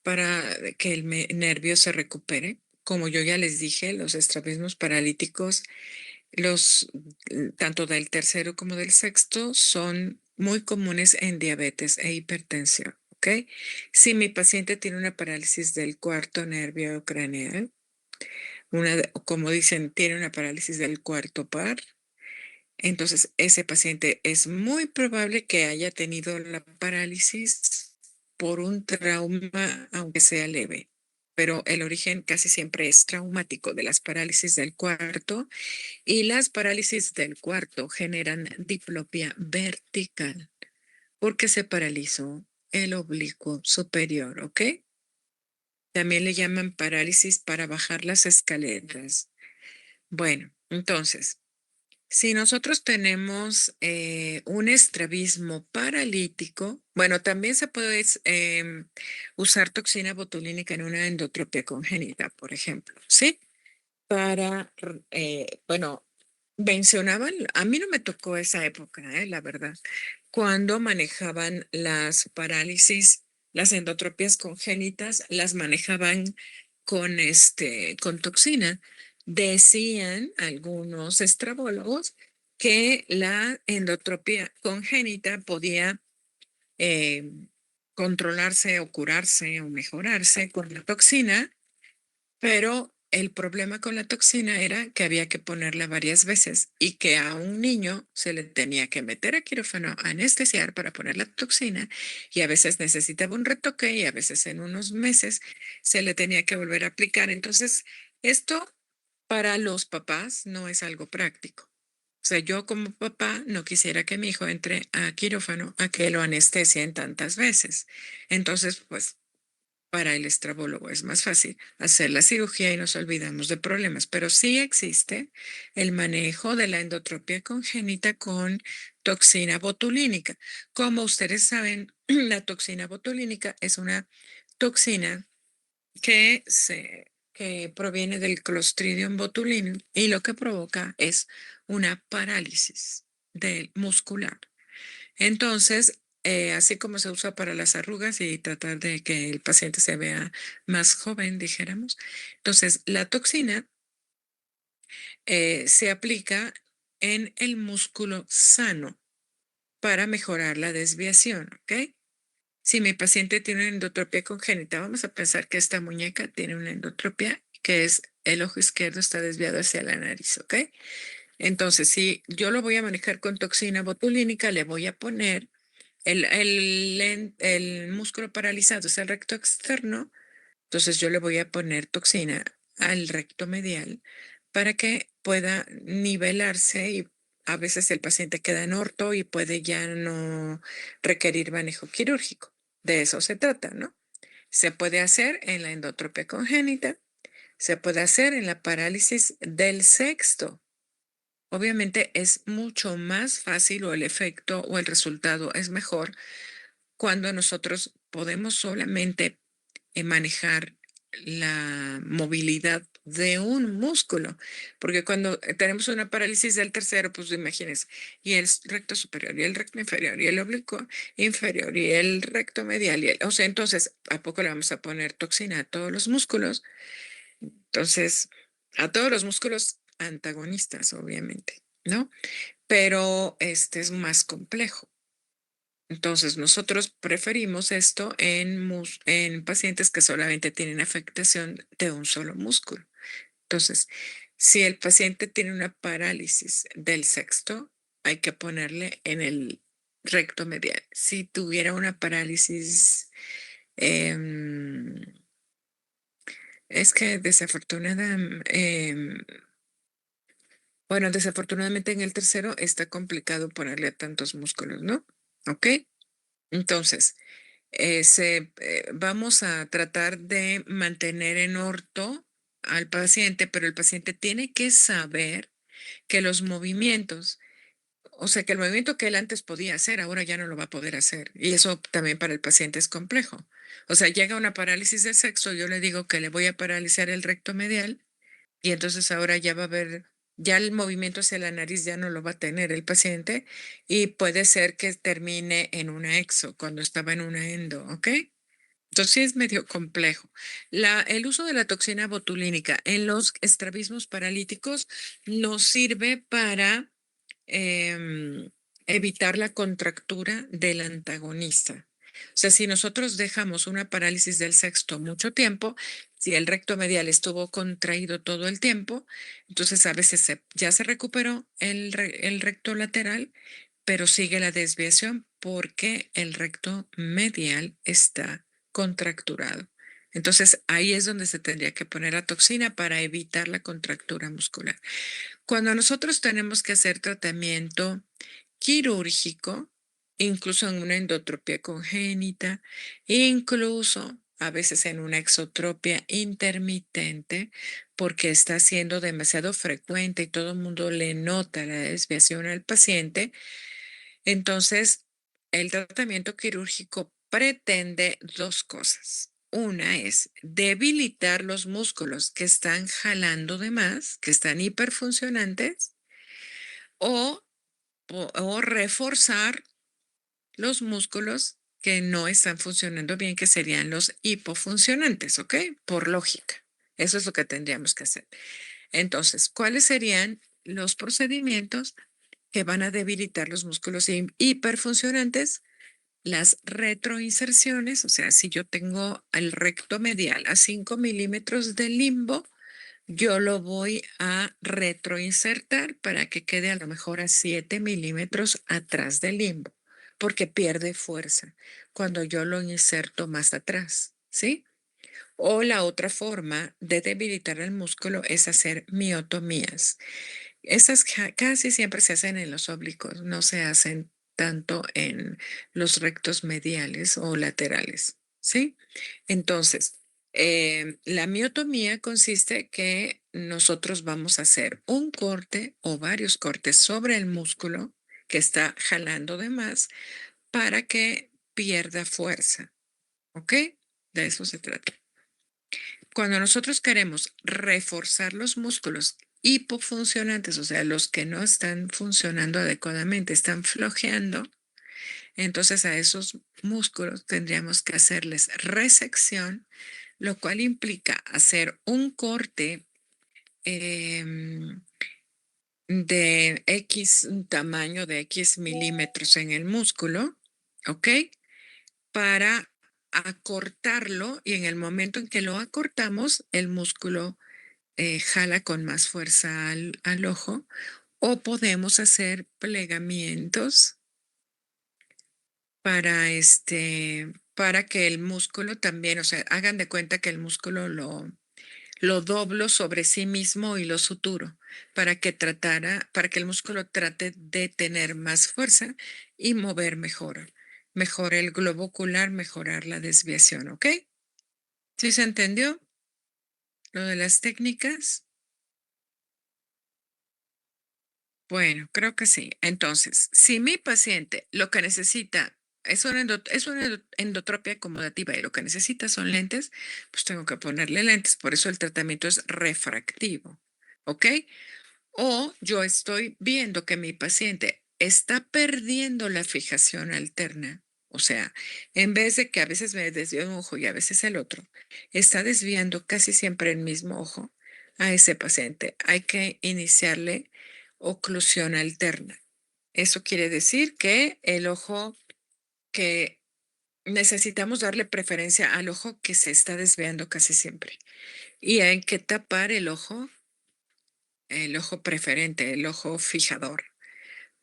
S1: para que el nervio se recupere. Como yo ya les dije, los estrabismos paralíticos, tanto del tercero como del sexto, son muy comunes en diabetes e hipertensión. ¿Ok? Si mi paciente tiene una parálisis del cuarto nervio craneal, como dicen, tiene una parálisis del cuarto par, entonces ese paciente es muy probable que haya tenido la parálisis por un trauma, aunque sea leve. Pero el origen casi siempre es traumático de las parálisis del cuarto, y las parálisis del cuarto generan diplopia vertical porque se paralizó el oblicuo superior, ¿ok? También le llaman parálisis para bajar las escaleras. Bueno, entonces, si nosotros tenemos un estrabismo paralítico, bueno, también se puede usar toxina botulínica en una endotropia congénita, por ejemplo, ¿sí? Bueno, mencionaban, a mí no me tocó esa época, la verdad, cuando manejaban las parálisis, las endotropias congénitas, las manejaban con toxina. Decían algunos estrabólogos que la endotropia congénita podía eh, controlarse o curarse o mejorarse con la toxina, pero el problema con la toxina era que había que ponerla varias veces y que a un niño se le tenía que meter a quirófano, anestesiar para poner la toxina, y a veces necesitaba un retoque y a veces en unos meses se le tenía que volver a aplicar. Entonces, esto para los papás no es algo práctico. O sea, yo como papá no quisiera que mi hijo entre a quirófano a que lo anestesien tantas veces. Entonces, pues para el estrabólogo. Es más fácil hacer la cirugía y nos olvidamos de problemas, pero sí existe el manejo de la endotropia congénita con toxina botulínica. Como ustedes saben, la toxina botulínica es una toxina que proviene del Clostridium botulinum y lo que provoca es una parálisis muscular. Entonces, así como se usa para las arrugas y tratar de que el paciente se vea más joven, dijéramos, entonces la toxina se aplica en el músculo sano para mejorar la desviación, ¿ok? Si mi paciente tiene una endotropia congénita, vamos a pensar que esta muñeca tiene una endotropia, que es el ojo izquierdo está desviado hacia la nariz, ¿ok? Entonces, si yo lo voy a manejar con toxina botulínica, le voy a poner el músculo paralizado, es el recto externo, entonces yo le voy a poner toxina al recto medial para que pueda nivelarse y a veces el paciente queda en orto y puede ya no requerir manejo quirúrgico. De eso se trata, ¿no? Se puede hacer en la endotropia congénita, se puede hacer en la parálisis del sexto. Obviamente es mucho más fácil o el efecto o el resultado es mejor cuando nosotros podemos solamente manejar la movilidad de un músculo, porque cuando tenemos una parálisis del tercero, pues imagínense, y el recto superior, y el recto inferior, y el oblicuo inferior, y el recto medial, o sea, entonces, ¿a poco le vamos a poner toxina a todos los músculos? Entonces, a todos los músculos antagonistas, obviamente, ¿no? Pero este es más complejo. Entonces, nosotros preferimos esto en pacientes que solamente tienen afectación de un solo músculo. Entonces, si el paciente tiene una parálisis del sexto, hay que ponerle en el recto medial. Si tuviera una parálisis, es que desafortunadamente en el tercero está complicado ponerle a tantos músculos, ¿no? ¿Ok? Entonces, vamos a tratar de mantener en orto al paciente, pero el paciente tiene que saber que los movimientos, o sea, que el movimiento que él antes podía hacer, ahora ya no lo va a poder hacer. Y eso también para el paciente es complejo. O sea, llega una parálisis del sexo, yo le digo que le voy a paralizar el recto medial y entonces ahora ya va a haber, ya el movimiento hacia la nariz ya no lo va a tener el paciente y puede ser que termine en una exo cuando estaba en una endo, ¿ok? Entonces sí es medio complejo. El uso de la toxina botulínica en los estrabismos paralíticos nos sirve para em, evitar la contractura del antagonista. O sea, si nosotros dejamos una parálisis del sexto mucho tiempo, si el recto medial estuvo contraído todo el tiempo, entonces a veces ya se recuperó el recto lateral, pero sigue la desviación porque el recto medial está contracturado. Entonces ahí es donde se tendría que poner la toxina para evitar la contractura muscular. Cuando nosotros tenemos que hacer tratamiento quirúrgico, incluso en una endotropia congénita, incluso a veces en una exotropia intermitente, porque está siendo demasiado frecuente y todo el mundo le nota la desviación al paciente, entonces el tratamiento quirúrgico pretende dos cosas. Una es debilitar los músculos que están jalando de más, que están hiperfuncionantes, o reforzar los músculos que no están funcionando bien, que serían los hipofuncionantes, ¿ok? Por lógica. Eso es lo que tendríamos que hacer. Entonces, ¿cuáles serían los procedimientos que van a debilitar los músculos hiperfuncionantes? Las retroinserciones, o sea, si yo tengo el recto medial a 5 milímetros de limbo, yo lo voy a retroinsertar para que quede a lo mejor a 7 milímetros atrás del limbo, porque pierde fuerza cuando yo lo inserto más atrás, ¿sí? O la otra forma de debilitar el músculo es hacer miotomías. Esas casi siempre se hacen en los oblicuos, no se hacen tanto en los rectos mediales o laterales. ¿sí? Entonces, la miotomía consiste que nosotros vamos a hacer un corte o varios cortes sobre el músculo que está jalando de más para que pierda fuerza, ¿ok? De eso se trata. Cuando nosotros queremos reforzar los músculos hipofuncionantes, o sea, los que no están funcionando adecuadamente, están flojeando, entonces a esos músculos tendríamos que hacerles resección, lo cual implica hacer un corte de X tamaño, de X milímetros en el músculo, ¿ok? Para acortarlo y en el momento en que lo acortamos, el músculo jala con más fuerza al ojo, o podemos hacer plegamientos para que el músculo también, o sea, hagan de cuenta que el músculo lo doblo sobre sí mismo y lo suturo para que el músculo trate de tener más fuerza y mover mejor el globo ocular, mejorar la desviación, ¿ok? ¿Sí se entendió lo de las técnicas? Bueno, creo que sí. Entonces, si mi paciente lo que necesita es una endotropia acomodativa y lo que necesita son lentes, pues tengo que ponerle lentes. Por eso el tratamiento es refractivo, ¿ok? O yo estoy viendo que mi paciente está perdiendo la fijación alterna. O sea, en vez de que a veces me desvío un ojo y a veces el otro, está desviando casi siempre el mismo ojo a ese paciente. Hay que iniciarle oclusión alterna. Eso quiere decir que el ojo que necesitamos darle preferencia al ojo que se está desviando casi siempre. Y hay que tapar el ojo preferente, el ojo fijador,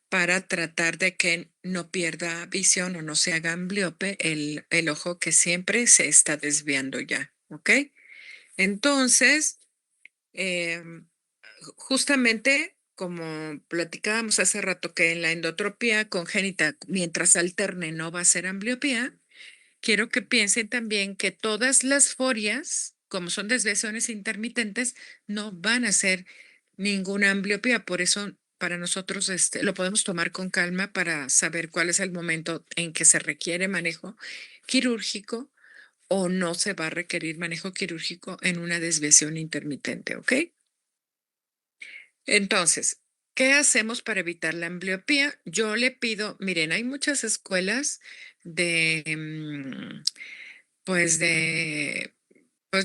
S1: para tratar de que no pierda visión o no se haga ambliope el ojo que siempre se está desviando ya, ¿ok? Entonces, justamente como platicábamos hace rato que en la endotropía congénita, mientras alterne no va a ser ambliopía, quiero que piensen también que todas las forias, como son desviaciones intermitentes, no van a ser ninguna ambliopía. Por eso, para nosotros lo podemos tomar con calma para saber cuál es el momento en que se requiere manejo quirúrgico o no se va a requerir manejo quirúrgico en una desviación intermitente, ¿ok? Entonces, ¿qué hacemos para evitar la ambliopía? Yo le pido, miren, hay muchas escuelas de, pues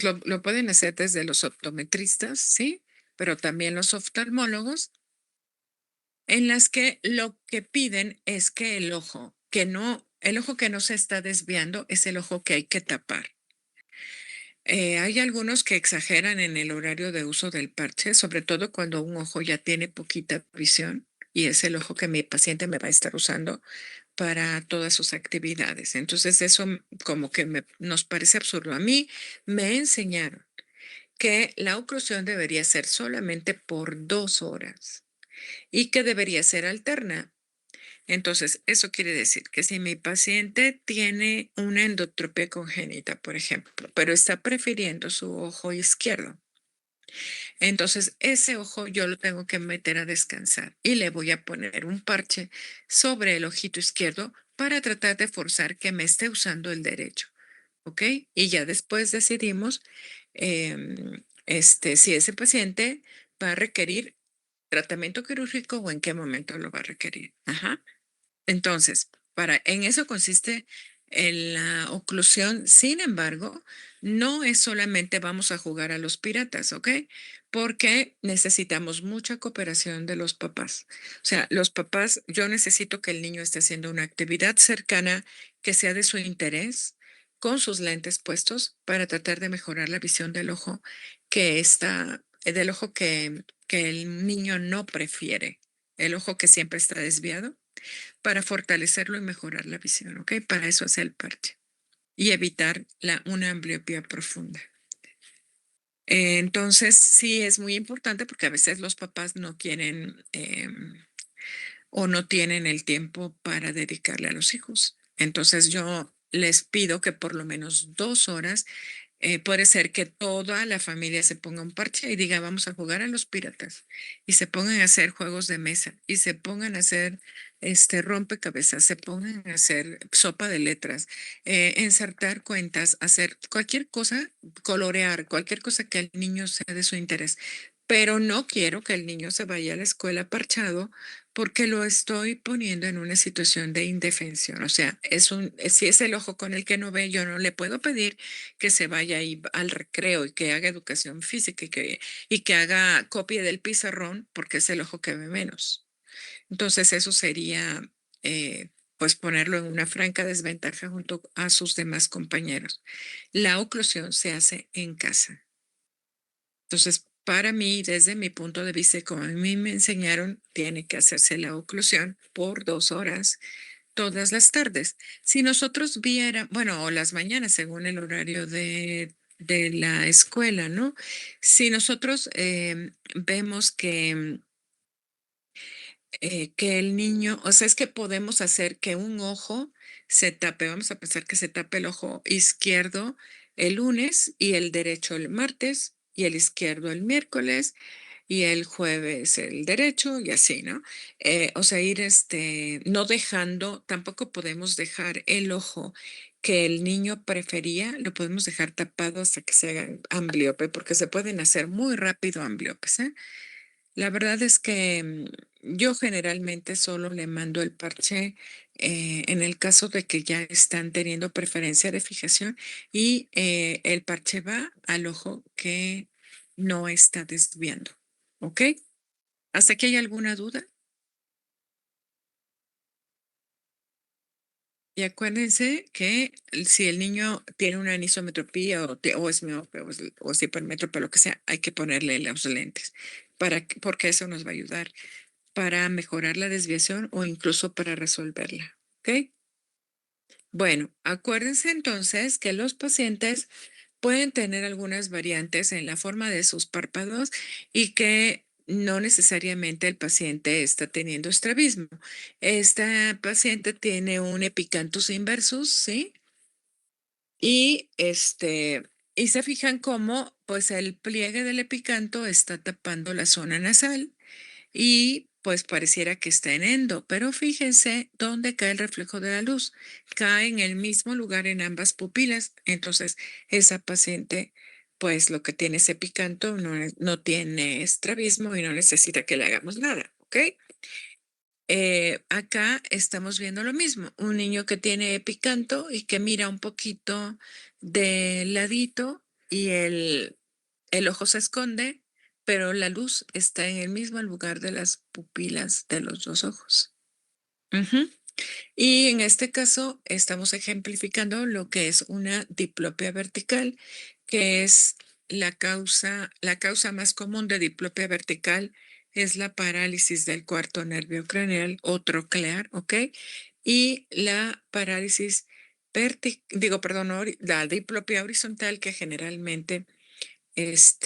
S1: lo pueden hacer desde los optometristas, ¿sí? Pero también los oftalmólogos, en las que lo que piden es que el ojo que no se está desviando es el ojo que hay que tapar. Hay algunos que exageran en el horario de uso del parche, sobre todo cuando un ojo ya tiene poquita visión y es el ojo que mi paciente me va a estar usando para todas sus actividades. Entonces eso como que nos parece absurdo. A mí me enseñaron que la oclusión debería ser solamente por 2 horas y que debería ser alterna. Entonces, eso quiere decir que si mi paciente tiene una endotropia congénita, por ejemplo, pero está prefiriendo su ojo izquierdo, entonces ese ojo yo lo tengo que meter a descansar y le voy a poner un parche sobre el ojito izquierdo para tratar de forzar que me esté usando el derecho, ¿ok? Y ya después decidimos si ese paciente va a requerir tratamiento quirúrgico o en qué momento lo va a requerir. Ajá. Entonces, en eso consiste en la oclusión. Sin embargo, no es solamente vamos a jugar a los piratas, ¿ok? Porque necesitamos mucha cooperación de los papás. O sea, los papás, yo necesito que el niño esté haciendo una actividad cercana que sea de su interés con sus lentes puestos para tratar de mejorar la visión del ojo del ojo que el niño no prefiere, el ojo que siempre está desviado para fortalecerlo y mejorar la visión, ¿ok? Para eso hace el parche y evitar una ambliopía profunda. Entonces, sí es muy importante porque a veces los papás no quieren o no tienen el tiempo para dedicarle a los hijos. Entonces, yo les pido que por lo menos 2 horas, puede ser que toda la familia se ponga un parche y diga, vamos a jugar a los piratas, y se pongan a hacer juegos de mesa, y se pongan a hacer rompecabezas, se pongan a hacer sopa de letras, ensartar cuentas, hacer cualquier cosa, colorear, cualquier cosa que al niño sea de su interés. Pero no quiero que el niño se vaya a la escuela parchado porque lo estoy poniendo en una situación de indefensión. O sea, si es el ojo con el que no ve, yo no le puedo pedir que se vaya ahí al recreo y que haga educación física y que haga copia del pizarrón porque es el ojo que ve menos. Entonces, eso sería, pues, ponerlo en una franca desventaja junto a sus demás compañeros. La oclusión se hace en casa. Entonces, para mí, desde mi punto de vista, como a mí me enseñaron, tiene que hacerse la oclusión por 2 horas todas las tardes. Si nosotros bueno, o las mañanas, según el horario de la escuela, ¿no? Si nosotros vemos que el niño, o sea, es que podemos hacer que un ojo se tape, vamos a pensar que se tape el ojo izquierdo el lunes y el derecho el martes y el izquierdo el miércoles y el jueves el derecho y así, ¿no? O sea, ir no dejando, tampoco podemos dejar el ojo que el niño prefería, lo podemos dejar tapado hasta que se haga ambliope, porque se pueden hacer muy rápido ambliopes, ¿eh? La verdad es que yo generalmente solo le mando el parche en el caso de que ya están teniendo preferencia de fijación y el parche va al ojo que no está desviando. ¿Ok? ¿Hasta aquí hay alguna duda? Y acuérdense que si el niño tiene una anisometropía o es miope o es hipermétrope, lo que sea, hay que ponerle los lentes porque eso nos va a ayudar para mejorar la desviación o incluso para resolverla. ¿Ok? Bueno, acuérdense entonces que los pacientes pueden tener algunas variantes en la forma de sus párpados y que no necesariamente el paciente está teniendo estrabismo. Esta paciente tiene un epicanthus inversus, ¿sí? Y se fijan cómo pues el pliegue del epicanto está tapando la zona nasal y pues pareciera que está en endo, pero fíjense dónde cae el reflejo de la luz. Cae en el mismo lugar en ambas pupilas. Entonces, esa paciente, pues lo que tiene es epicanto, no tiene estrabismo y no necesita que le hagamos nada, ¿ok? Acá estamos viendo lo mismo, un niño que tiene epicanto y que mira un poquito de ladito y el ojo se esconde, pero la luz está en el mismo lugar de las pupilas de los dos ojos. Ujú. Y en este caso estamos ejemplificando lo que es una diplopia vertical, que es la causa más común de diplopia vertical es la parálisis del cuarto nervio craneal o troclear, ¿ok? Y la parálisis la diplopia horizontal que generalmente es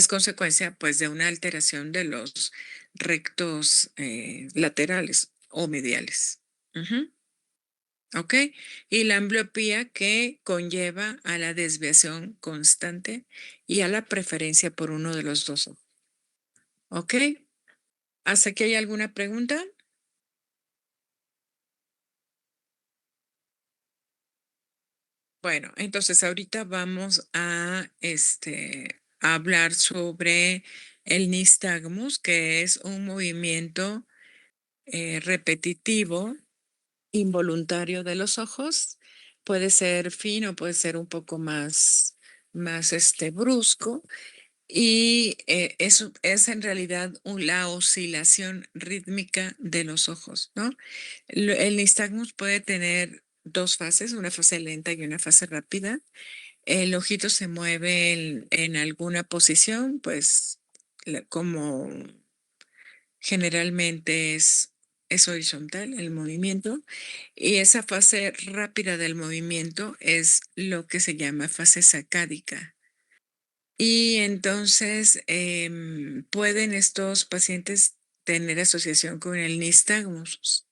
S1: consecuencia pues de una alteración de los rectos laterales o mediales. Ujú. ¿Ok? Y la ambliopía que conlleva a la desviación constante y a la preferencia por uno de los dos ojos. ¿Ok? ¿Hasta aquí hay alguna pregunta? Bueno, entonces ahorita vamos a hablar sobre el nistagmus, que es un movimiento repetitivo, involuntario de los ojos. Puede ser fino, puede ser un poco más brusco. Y eso es en realidad la oscilación rítmica de los ojos, ¿no? El nistagmus puede tener dos fases, una fase lenta y una fase rápida. El ojito se mueve en alguna posición, pues como generalmente es horizontal el movimiento, y esa fase rápida del movimiento es lo que se llama fase sacádica. Y entonces pueden estos pacientes tener asociación con el nistagmus.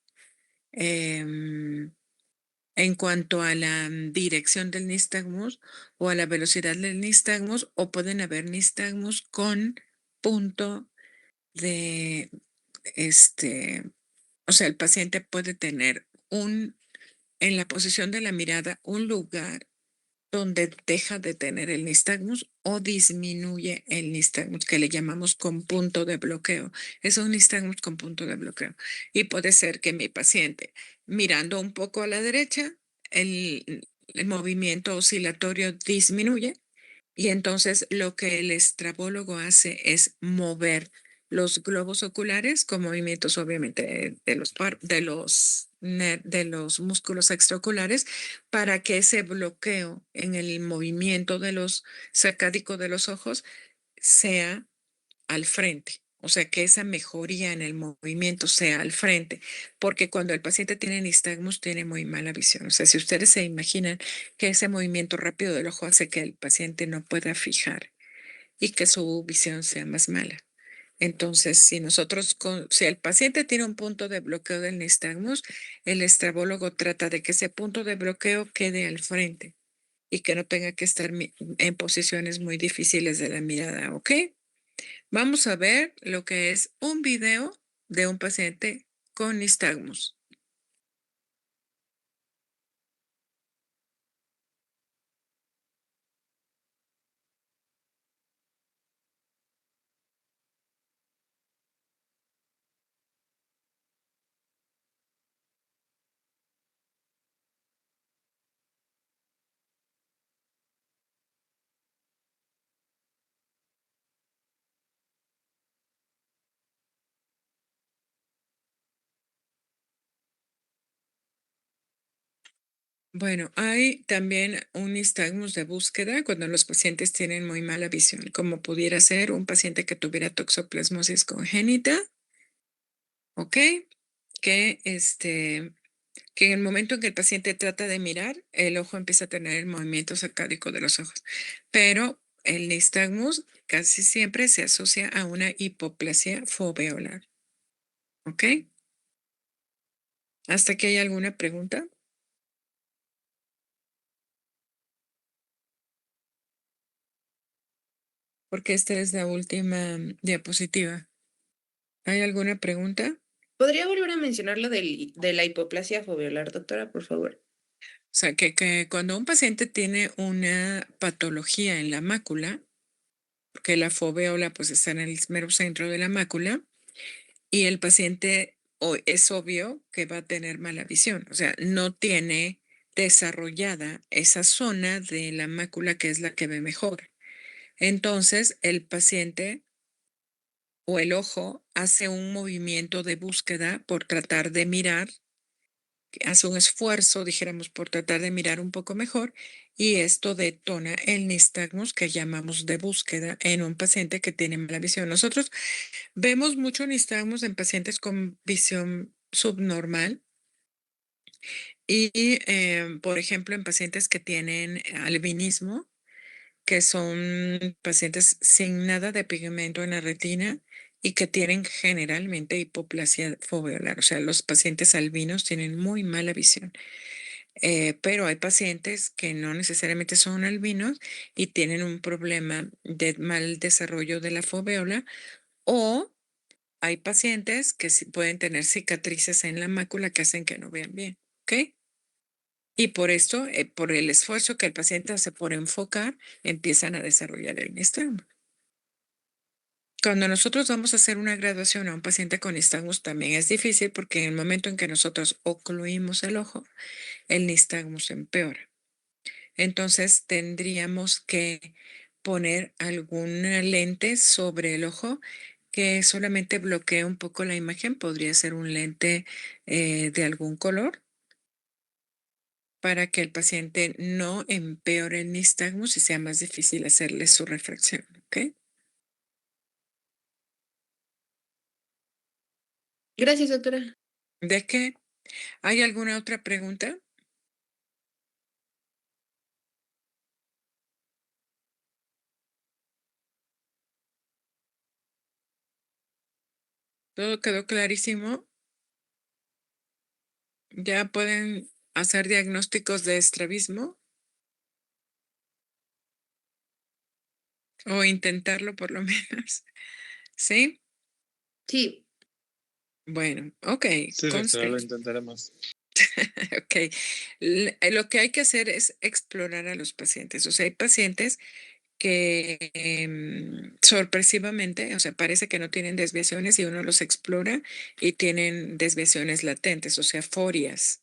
S1: en cuanto a la dirección del nistagmus o a la velocidad del nistagmus, o pueden haber nistagmus con punto de, o sea, el paciente puede tener en la posición de la mirada, un lugar donde deja de tener el nistagmus o disminuye el nistagmus, que le llamamos con punto de bloqueo. Es un nistagmus con punto de bloqueo. Y puede ser que mi paciente, mirando un poco a la derecha, el movimiento oscilatorio disminuye y entonces lo que el estrabólogo hace es mover los globos oculares con movimientos obviamente de los músculos extraoculares para que ese bloqueo en el movimiento de los sacádico de los ojos sea al frente. O sea, que esa mejoría en el movimiento sea al frente, porque cuando el paciente tiene nistagmus tiene muy mala visión. O sea, si ustedes se imaginan que ese movimiento rápido del ojo hace que el paciente no pueda fijar y que su visión sea más mala. Entonces, si el paciente tiene un punto de bloqueo del nistagmus, el estrabólogo trata de que ese punto de bloqueo quede al frente y que no tenga que estar en posiciones muy difíciles de la mirada, ¿ok? Vamos a ver lo que es un video de un paciente con nistagmus. Bueno, hay también un nistagmus de búsqueda cuando los pacientes tienen muy mala visión, como pudiera ser un paciente que tuviera toxoplasmosis congénita, ¿ok? Que, que en el momento en que el paciente trata de mirar, el ojo empieza a tener el movimiento sacádico de los ojos. Pero el nistagmus casi siempre se asocia a una hipoplasia foveolar, ¿ok? ¿Hasta aquí hay alguna pregunta? Porque esta es la última diapositiva. ¿Hay alguna pregunta?
S2: ¿Podría volver a mencionar lo de la hipoplasia foveolar, doctora, por favor?
S1: O sea, que cuando un paciente tiene una patología en la mácula, porque la foveola pues está en el mero centro de la mácula, y el paciente es obvio que va a tener mala visión, o sea, no tiene desarrollada esa zona de la mácula que es la que ve mejor. Entonces, el paciente o el ojo hace un movimiento de búsqueda por tratar de mirar, hace un esfuerzo, dijéramos, por tratar de mirar un poco mejor, y esto detona el nistagmus que llamamos de búsqueda en un paciente que tiene mala visión. Nosotros vemos mucho nistagmus en pacientes con visión subnormal y, por ejemplo, en pacientes que tienen albinismo, que son pacientes sin nada de pigmento en la retina y que tienen generalmente hipoplasia foveolar. O sea, los pacientes albinos tienen muy mala visión. Pero hay pacientes que no necesariamente son albinos y tienen un problema de mal desarrollo de la foveola, o hay pacientes que pueden tener cicatrices en la mácula que hacen que no vean bien, ¿ok? Y por esto, por el esfuerzo que el paciente hace por enfocar, empiezan a desarrollar el nistagmus. Cuando nosotros vamos a hacer una graduación a un paciente con nistagmus también es difícil porque en el momento en que nosotros ocluimos el ojo, el nistagmus empeora. Entonces tendríamos que poner alguna lente sobre el ojo que solamente bloquee un poco la imagen. Podría ser un lente de algún color para que el paciente no empeore el nistagmus y sea más difícil hacerle su refracción, ¿ok?
S2: Gracias, doctora.
S1: ¿De qué? ¿Hay alguna otra pregunta? ¿Todo quedó clarísimo? Ya pueden hacer diagnósticos de estrabismo? O intentarlo por lo menos, ¿sí?
S2: Sí.
S1: Bueno, ok,
S6: Sí,
S1: conste.
S6: doctora, lo intentaremos.
S1: Ok, lo que hay que hacer es explorar a los pacientes. O sea, hay pacientes que sorpresivamente, o sea, parece que no tienen desviaciones y uno los explora y tienen desviaciones latentes, o sea, forias.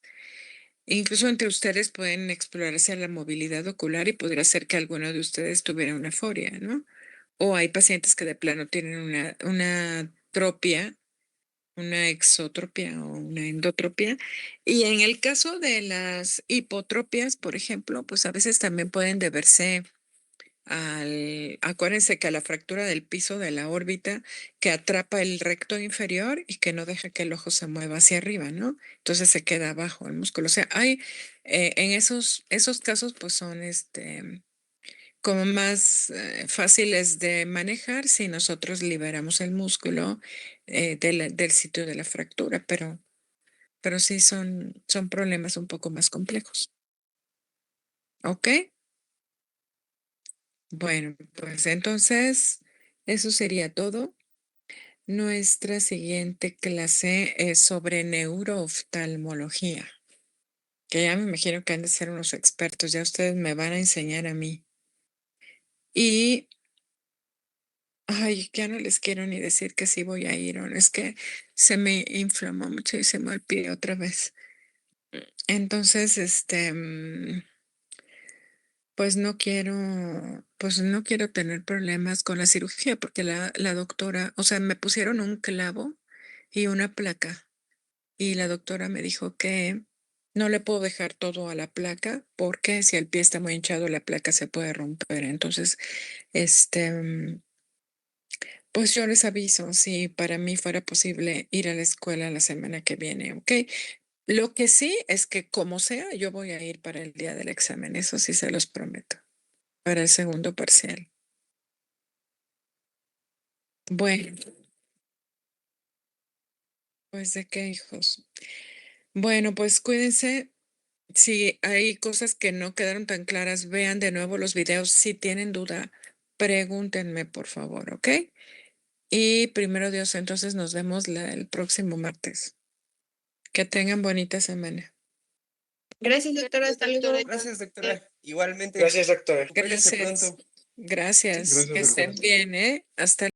S1: Incluso entre ustedes pueden explorarse la movilidad ocular y podría ser que alguno de ustedes tuviera una foria, ¿no? O hay pacientes que de plano tienen una tropia, una exotropia o una endotropia. Y en el caso de las hipotropias, por ejemplo, pues a veces también pueden deberse acuérdense que a la fractura del piso de la órbita que atrapa el recto inferior y que no deja que el ojo se mueva hacia arriba, ¿no? Entonces se queda abajo el músculo. O sea, hay en esos casos, pues son como más fáciles de manejar si nosotros liberamos el músculo del sitio de la fractura, pero sí son problemas un poco más complejos. ¿Ok? Bueno, pues entonces eso sería todo. Nuestra siguiente clase es sobre neurooftalmología, que ya me imagino que han de ser unos expertos, ya ustedes me van a enseñar a mí. Y, ay, ya no les quiero ni decir que sí voy a ir, o no, es que se me inflamó mucho y se me olvidó otra vez. Entonces, pues no quiero tener problemas con la cirugía porque la doctora, o sea, me pusieron un clavo y una placa y la doctora me dijo que no le puedo dejar todo a la placa porque si el pie está muy hinchado la placa se puede romper. Entonces, pues yo les aviso si para mí fuera posible ir a la escuela la semana que viene, ¿ok? Lo que sí es que como sea, yo voy a ir para el día del examen, eso sí se los prometo, para el segundo parcial. Bueno, pues de qué, hijos. Bueno, pues cuídense. Si hay cosas que no quedaron tan claras, vean de nuevo los videos. Si tienen duda, pregúntenme, por favor, ¿ok? Y primero Dios, entonces nos vemos el próximo martes. Que tengan bonita semana.
S2: Gracias, doctora. Hasta luego.
S11: Gracias, doctora. Igualmente.
S9: Gracias, doctora.
S11: Recupérese
S1: Gracias.
S11: pronto.
S1: Gracias.
S6: Gracias,
S1: Que
S6: doctora.
S1: estén bien, ¿eh? Hasta